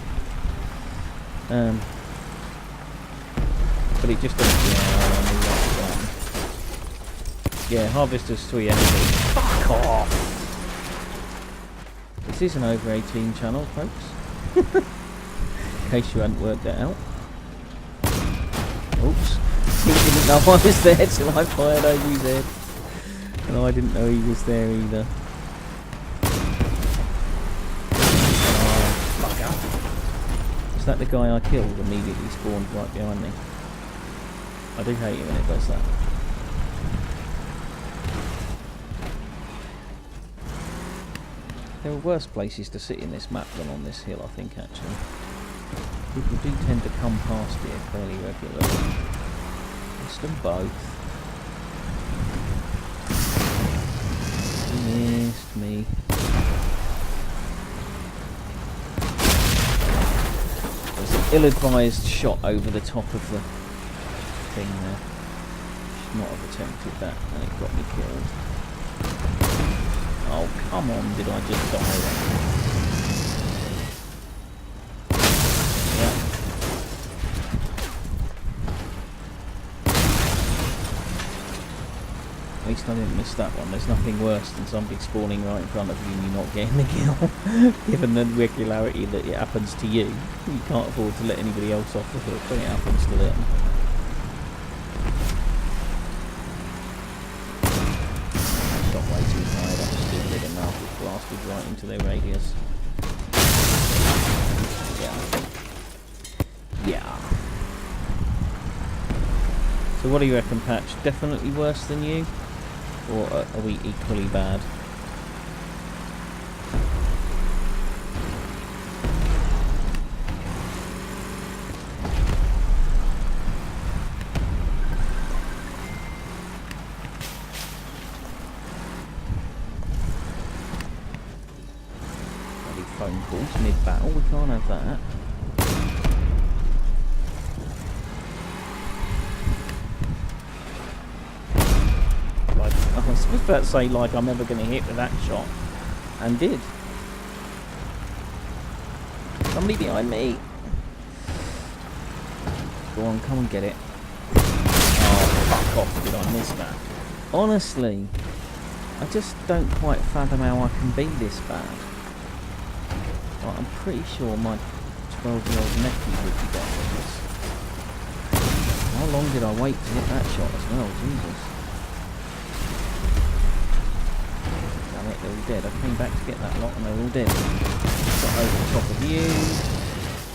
A: But it just doesn't, yeah, Harvester's 3 energy. Fuck off! This is an over 18 channel, folks. In case you hadn't worked that out. Oops. He didn't know I was there till I fired over his head. And I didn't know he was there either. Is that the guy I killed immediately spawned right behind me? I do hate it when it does that. There are worse places to sit in this map than on this hill, I think, actually. People do tend to come past here fairly regularly. Missed them both. Missed me. There's an ill-advised shot over the top of the thing there. Should not have attempted that, and it got me killed. Oh, come on, did I just die then? Yeah. At least I didn't miss that one. There's nothing worse than somebody spawning right in front of you and you not getting the kill. Given the regularity that it happens to you, you can't afford to let anybody else off the hook when it happens to them. Shot way too high, that was stupid enough. It blasted right into their radius. Yeah. So what do you reckon, Patch? Definitely worse than you? Or are we equally bad? Bloody phone calls mid-battle, we can't have that. I was about to say, like, I'm never going to hit with that shot. And did. Somebody behind me. Go on, come and get it. Oh, fuck off, did I miss that? Honestly, I just don't quite fathom how I can be this bad. Like, I'm pretty sure my 12-year-old nephew would be better at this. How long did I wait to hit that shot as well? Jesus. They're all dead. I came back to get that lot and they're all dead. Got over the top of you.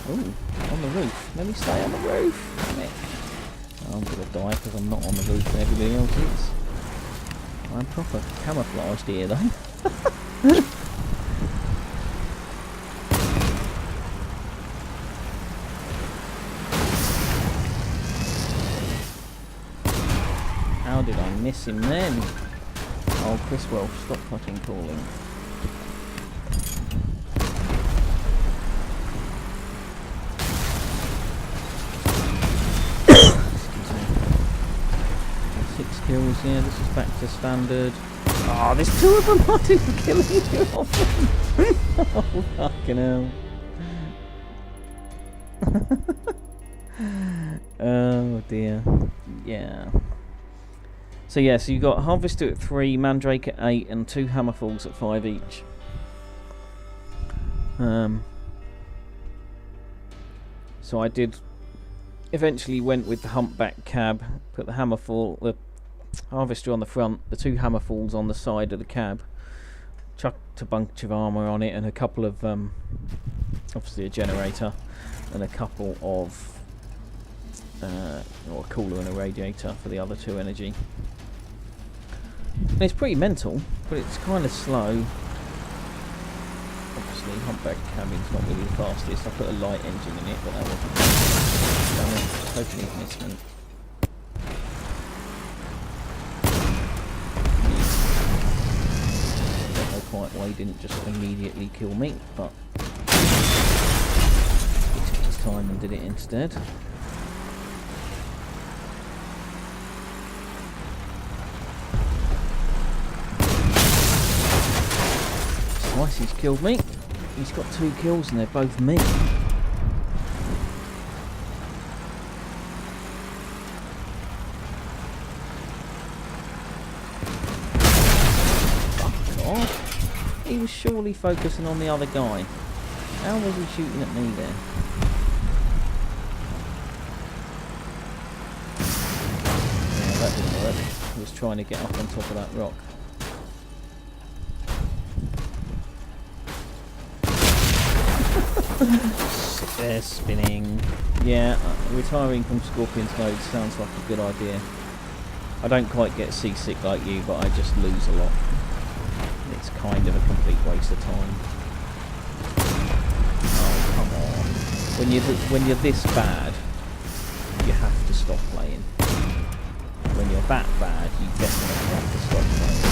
A: Ooh, on the roof. Let me stay on the roof. Damn it. I'm going to die because I'm not on the roof and everybody else is. I'm proper camouflaged here though. How did I miss him then? Oh, Chris Welsh, stop fucking calling. Excuse me. 6 kills, yeah, this is back to standard. Oh, there's 2 of them, I didn't kill either of them. Oh, fucking hell. Oh, dear. Yeah. So yeah, so you got Harvester at 3, Mandrake at 8, and 2 Hammerfalls at 5 each. So I did eventually went with the Humpback cab, put the the Harvester on the front, the 2 Hammerfalls on the side of the cab, chucked a bunch of armour on it, and a couple of obviously a generator, and a couple of or a cooler and a radiator for the other 2 energy. And it's pretty mental, but it's kind of slow. Obviously, Humpback cabin's not really the fastest. I put a light engine in it, but that wasn't. Damn it, hopefully it missed me. Don't know quite why he didn't just immediately kill me, but he took his time and did it instead. Twice he's killed me. He's got 2 kills and they're both me. Fuck off. He was surely focusing on the other guy. How was he shooting at me there? Yeah, that didn't work. He was trying to get up on top of that rock. They're spinning. Yeah, retiring from Scorpion's mode sounds like a good idea. I don't quite get seasick like you, but I just lose a lot. It's kind of a complete waste of time. Oh, come on. When you're this bad, you have to stop playing. When you're that bad, you definitely have to stop playing.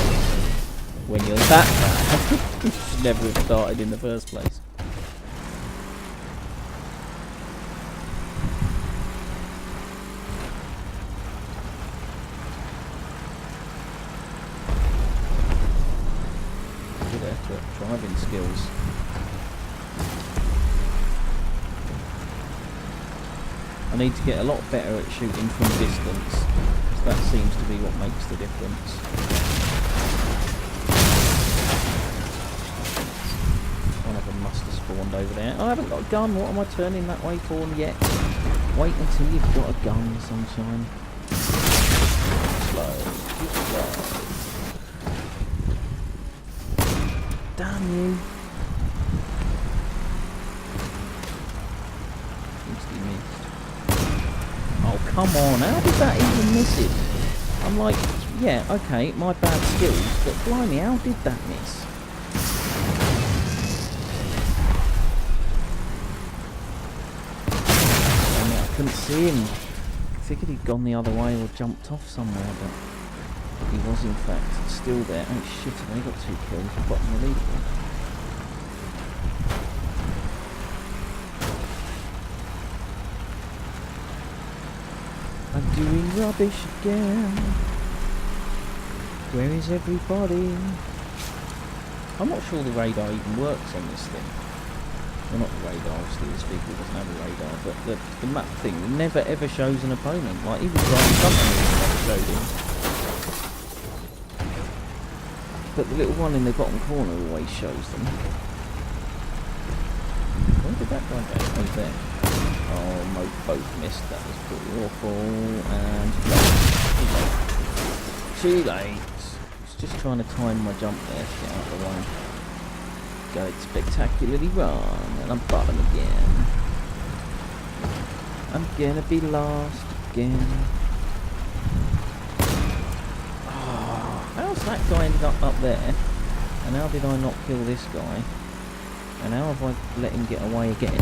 A: When you're that bad, you should never have started in the first place. Driving skills. I need to get a lot better at shooting from distance, because that seems to be what makes the difference. One of them must have spawned over there. I haven't got a gun. What am I turning that way for yet? Wait until you've got a gun, sunshine. Slow. Slow. Damn you. Seems to be missed. Oh, come on. How did that even miss it? I'm like, yeah, okay, my bad skills, but blimey, how did that miss? I mean, I couldn't see him. I figured he'd gone the other way or jumped off somewhere, but he was in fact still there. Oh shit, I only got 2 kills. I've got the leaderboard. I'm doing rubbish again. Where is everybody? I'm not sure the radar even works on this thing. Well, not the radar, obviously this vehicle doesn't have a radar, but the map thing never ever shows an opponent. Like, even driving something never showed him. But the little one in the bottom corner always shows them. Where did that guy go? Oh, there. Oh, both missed. That was pretty awful. And too late. I was just trying to time my jump there to get out of the way. Go spectacularly wrong, and I'm bottom again. I'm gonna be lost again. How's that guy ended up there? And how did I not kill this guy? And how have I let him get away again?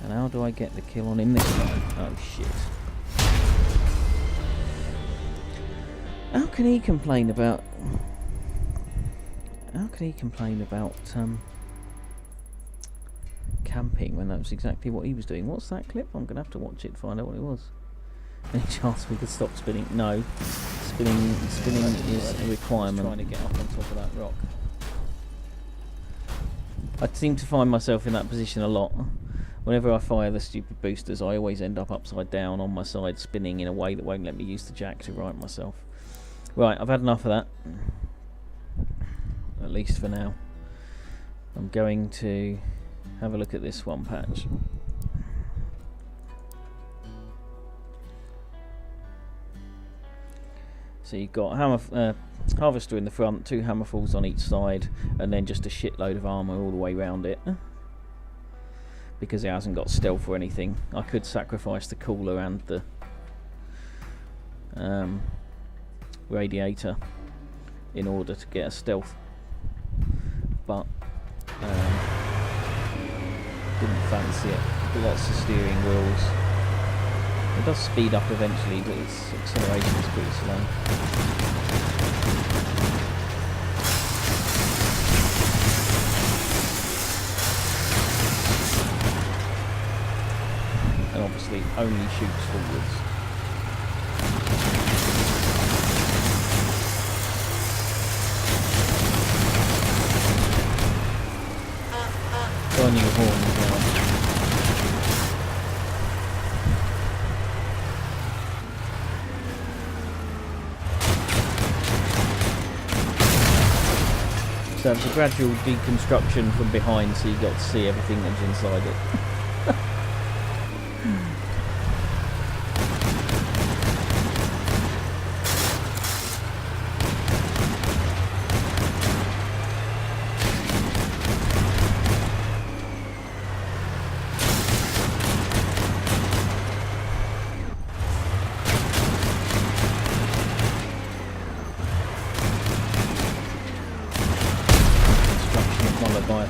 A: And how do I get the kill on him this time? Oh shit. How can he complain about... camping when that was exactly what he was doing? What's that clip? I'm gonna have to watch it to find out what it was. Any chance we could stop spinning? No. Spinning is a requirement. Trying to get up on top of that rock. I seem to find myself in that position a lot. Whenever I fire the stupid boosters, I always end up upside down on my side, spinning in a way that won't let me use the jack to right myself. Right, I've had enough of that. At least for now. I'm going to have a look at this one patch. So you've got harvester in the front, 2 hammerfalls on each side, and then just a shitload of armour all the way around it. Because it hasn't got stealth or anything, I could sacrifice the cooler and the radiator in order to get a stealth, but didn't fancy it. Lots of steering wheels. It does speed up eventually, but its acceleration is pretty slow. And obviously only shoots forwards. So it's a gradual deconstruction from behind, so you got to see everything that's inside it.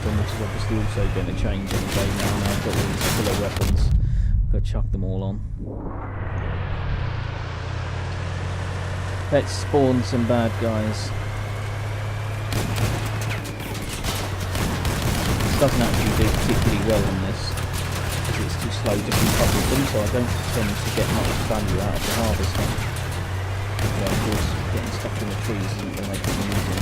A: Which is obviously also going to change any day now. I've got all these killer weapons. Got to chuck them all on. Let's spawn some bad guys. This doesn't actually do particularly well on this, because it's too slow to keep up with them, so I don't tend to get much value out of the harvester. But of course, getting stuck in the trees isn't going to make it easy.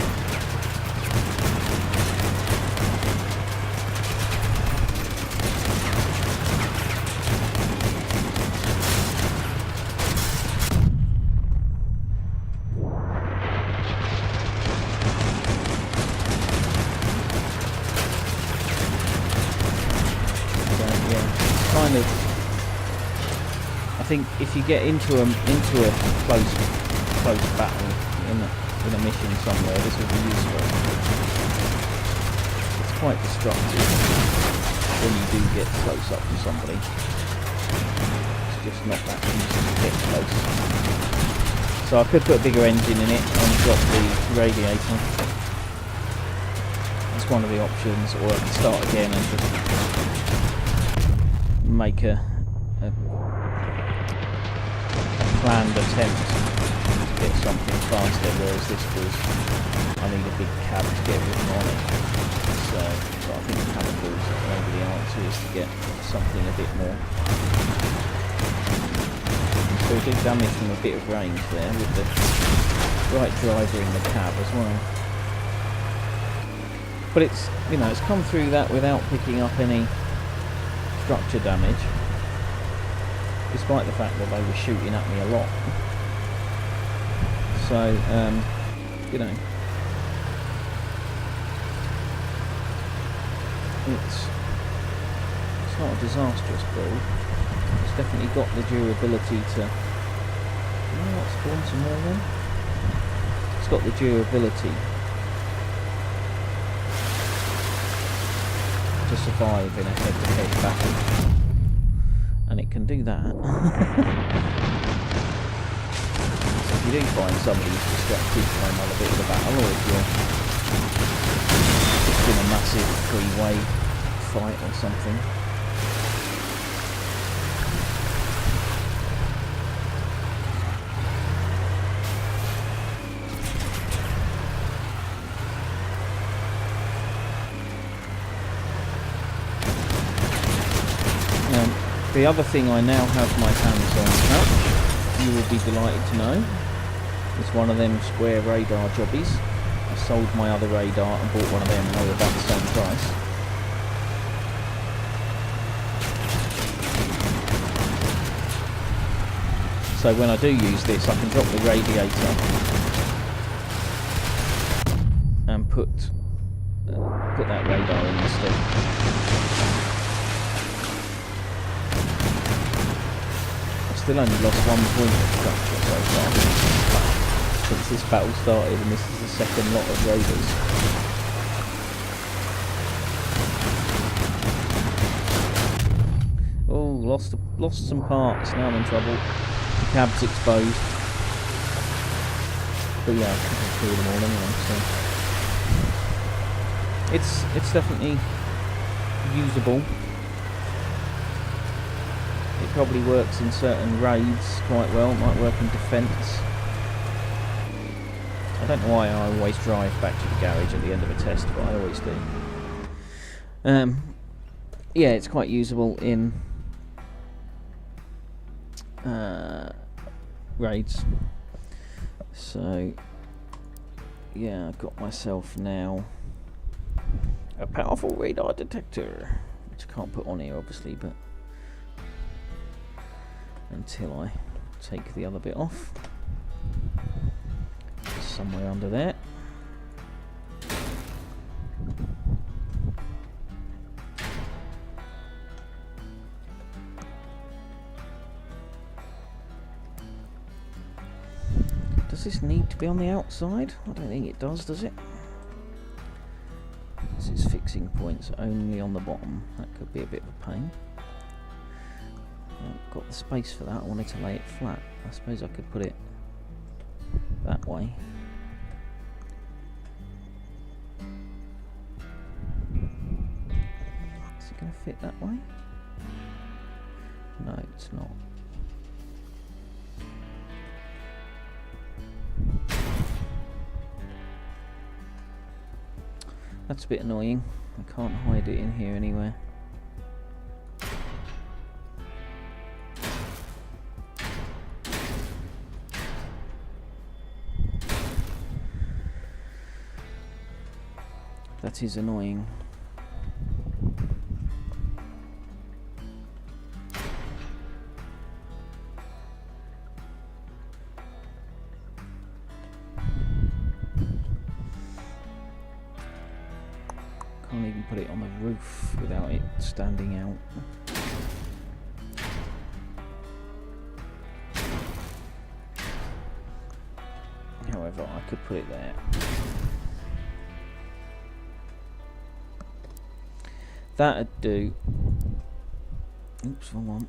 A: I think if you get into a close battle in a mission somewhere, this will be useful. It's quite destructive when you do get close up to somebody. It's just not that easy to get close. So I could put a bigger engine in it and drop the radiator. That's one of the options, or I could start again and just make a planned attempt to get something faster, whereas this was, I need a big cab to get everything on it. So I think the chemicals, maybe the answer is to get something a bit more. So we did damage from a bit of range there with the right driver in the cab as well. But it's, you know, it's come through that without picking up any structure damage, despite the fact that they were shooting at me a lot. So, you know, it's not a disastrous build. It's definitely got the durability to... You know what, spawn some more then? It's got the durability to survive in a head-to-head battle. And it can do that. So if you do find somebody who's distracted by another bit of the battle, or if you're just in a massive three-way fight or something, the other thing I now have my hands on, you will be delighted to know, is one of them square radar jobbies. I sold my other radar and bought one of them, and they were about the same price. So when I do use this, I can drop the radiator and put that radar in instead. Still only lost 1 point of structure so far since this battle started, and this is the second lot of raiders. Oh, lost some parts. Now I'm in trouble. The cab's exposed. But yeah, I think I'll kill them all anyway. So it's definitely usable. It probably works in certain raids quite well. It might work in defence. I don't know why I always drive back to the garage at the end of a test, but I always do. Yeah, it's quite usable in raids. So yeah, I've got myself now a powerful radar detector, which I can't put on here obviously, but until I take the other bit off. It's somewhere under there. Does this need to be on the outside? I don't think it does it? This is fixing points only on the bottom. That could be a bit of a pain. I've got the space for that. I wanted to lay it flat. I suppose I could put it that way. Is it going to fit that way? No, it's not. That's a bit annoying. I can't hide it in here anywhere. That is annoying. Can't even put it on the roof without it standing out. However, I could put it there. That'd do. Oops, wrong one.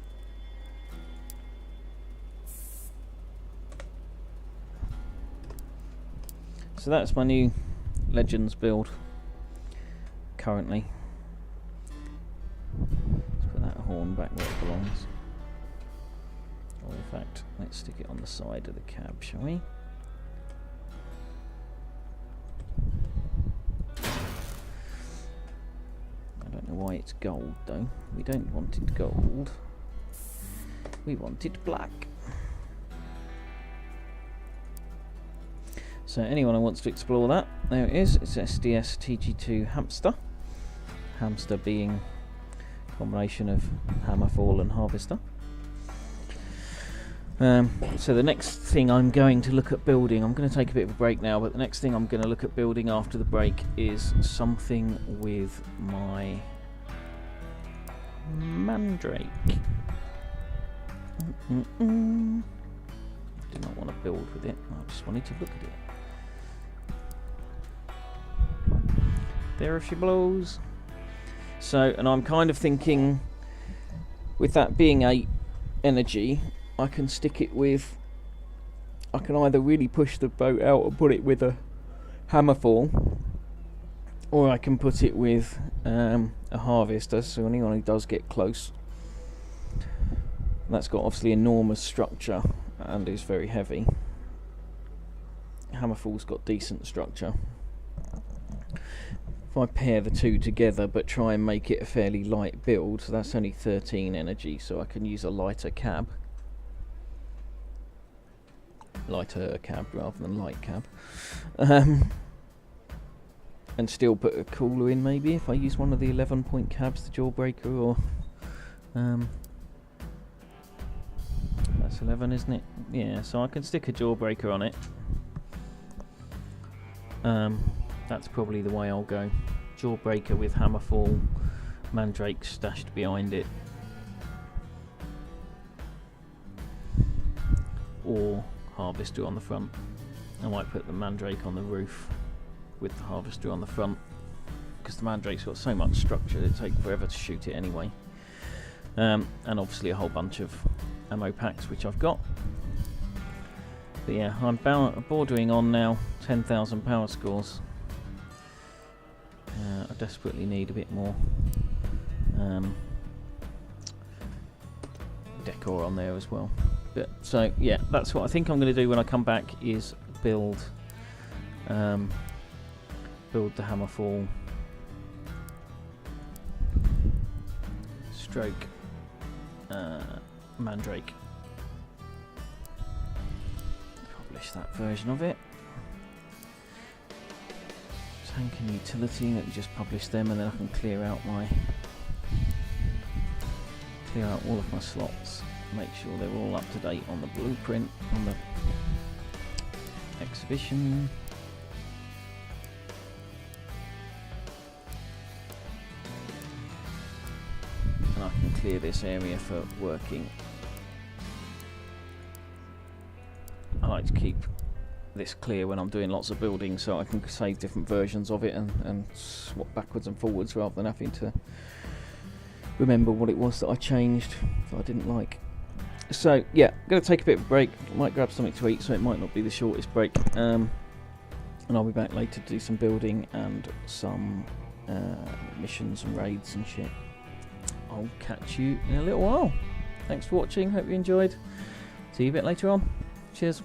A: So that's my new Legends build currently. Let's put that horn back where it belongs. Or in fact, let's stick it on the side of the cab, shall we? Why it's gold though. We don't want it gold. We want it black. So anyone who wants to explore that, there it is. It's SDS TG2 Hamster. Hamster being a combination of Hammerfall and Harvester. So the next thing I'm going to look at building, I'm going to take a bit of a break now, but the next thing I'm going to look at building after the break is something with my Mandrake. Do not want to build with it, I just wanted to look at it. There she blows. So, and I'm kind of thinking, with that being 8 energy, I can stick it with, I can either really push the boat out and put it with a Hammerfall, or I can put it with a Harvester, so anyone who does get close. That's got obviously enormous structure and is very heavy. Hammerfall's got decent structure. If I pair the two together but try and make it a fairly light build, so that's only 13 energy, so I can use a lighter cab. Lighter cab rather than light cab. And still put a cooler in maybe if I use one of the 11-point cabs, the Jawbreaker, or that's 11, isn't it? Yeah, so I can stick a Jawbreaker on it. That's probably the way I'll go. Jawbreaker with Hammerfall, Mandrake stashed behind it, or Harvester on the front. I might put the Mandrake on the roof with the Harvester on the front, because the Mandrake's got so much structure it'd take forever to shoot it anyway. And obviously a whole bunch of ammo packs which I've got. But yeah, I'm bordering on now 10,000 power scores. I desperately need a bit more decor on there as well. But so yeah, that's what I think I'm going to do when I come back, is build the Hammerfall stroke Mandrake. Publish that version of it. Tank and utility, let me just publish them, and then I can clear out all of my slots, make sure they're all up to date on the blueprint, on the exhibition. And I can clear this area for working. I like to keep this clear when I'm doing lots of building, so I can save different versions of it and swap backwards and forwards rather than having to remember what it was that I changed that I didn't like. So yeah, I'm going to take a bit of a break. Might grab something to eat, so it might not be the shortest break. And I'll be back later to do some building and some missions and raids and shit. I'll catch you in a little while. Thanks for watching, hope you enjoyed. See you a bit later on. Cheers.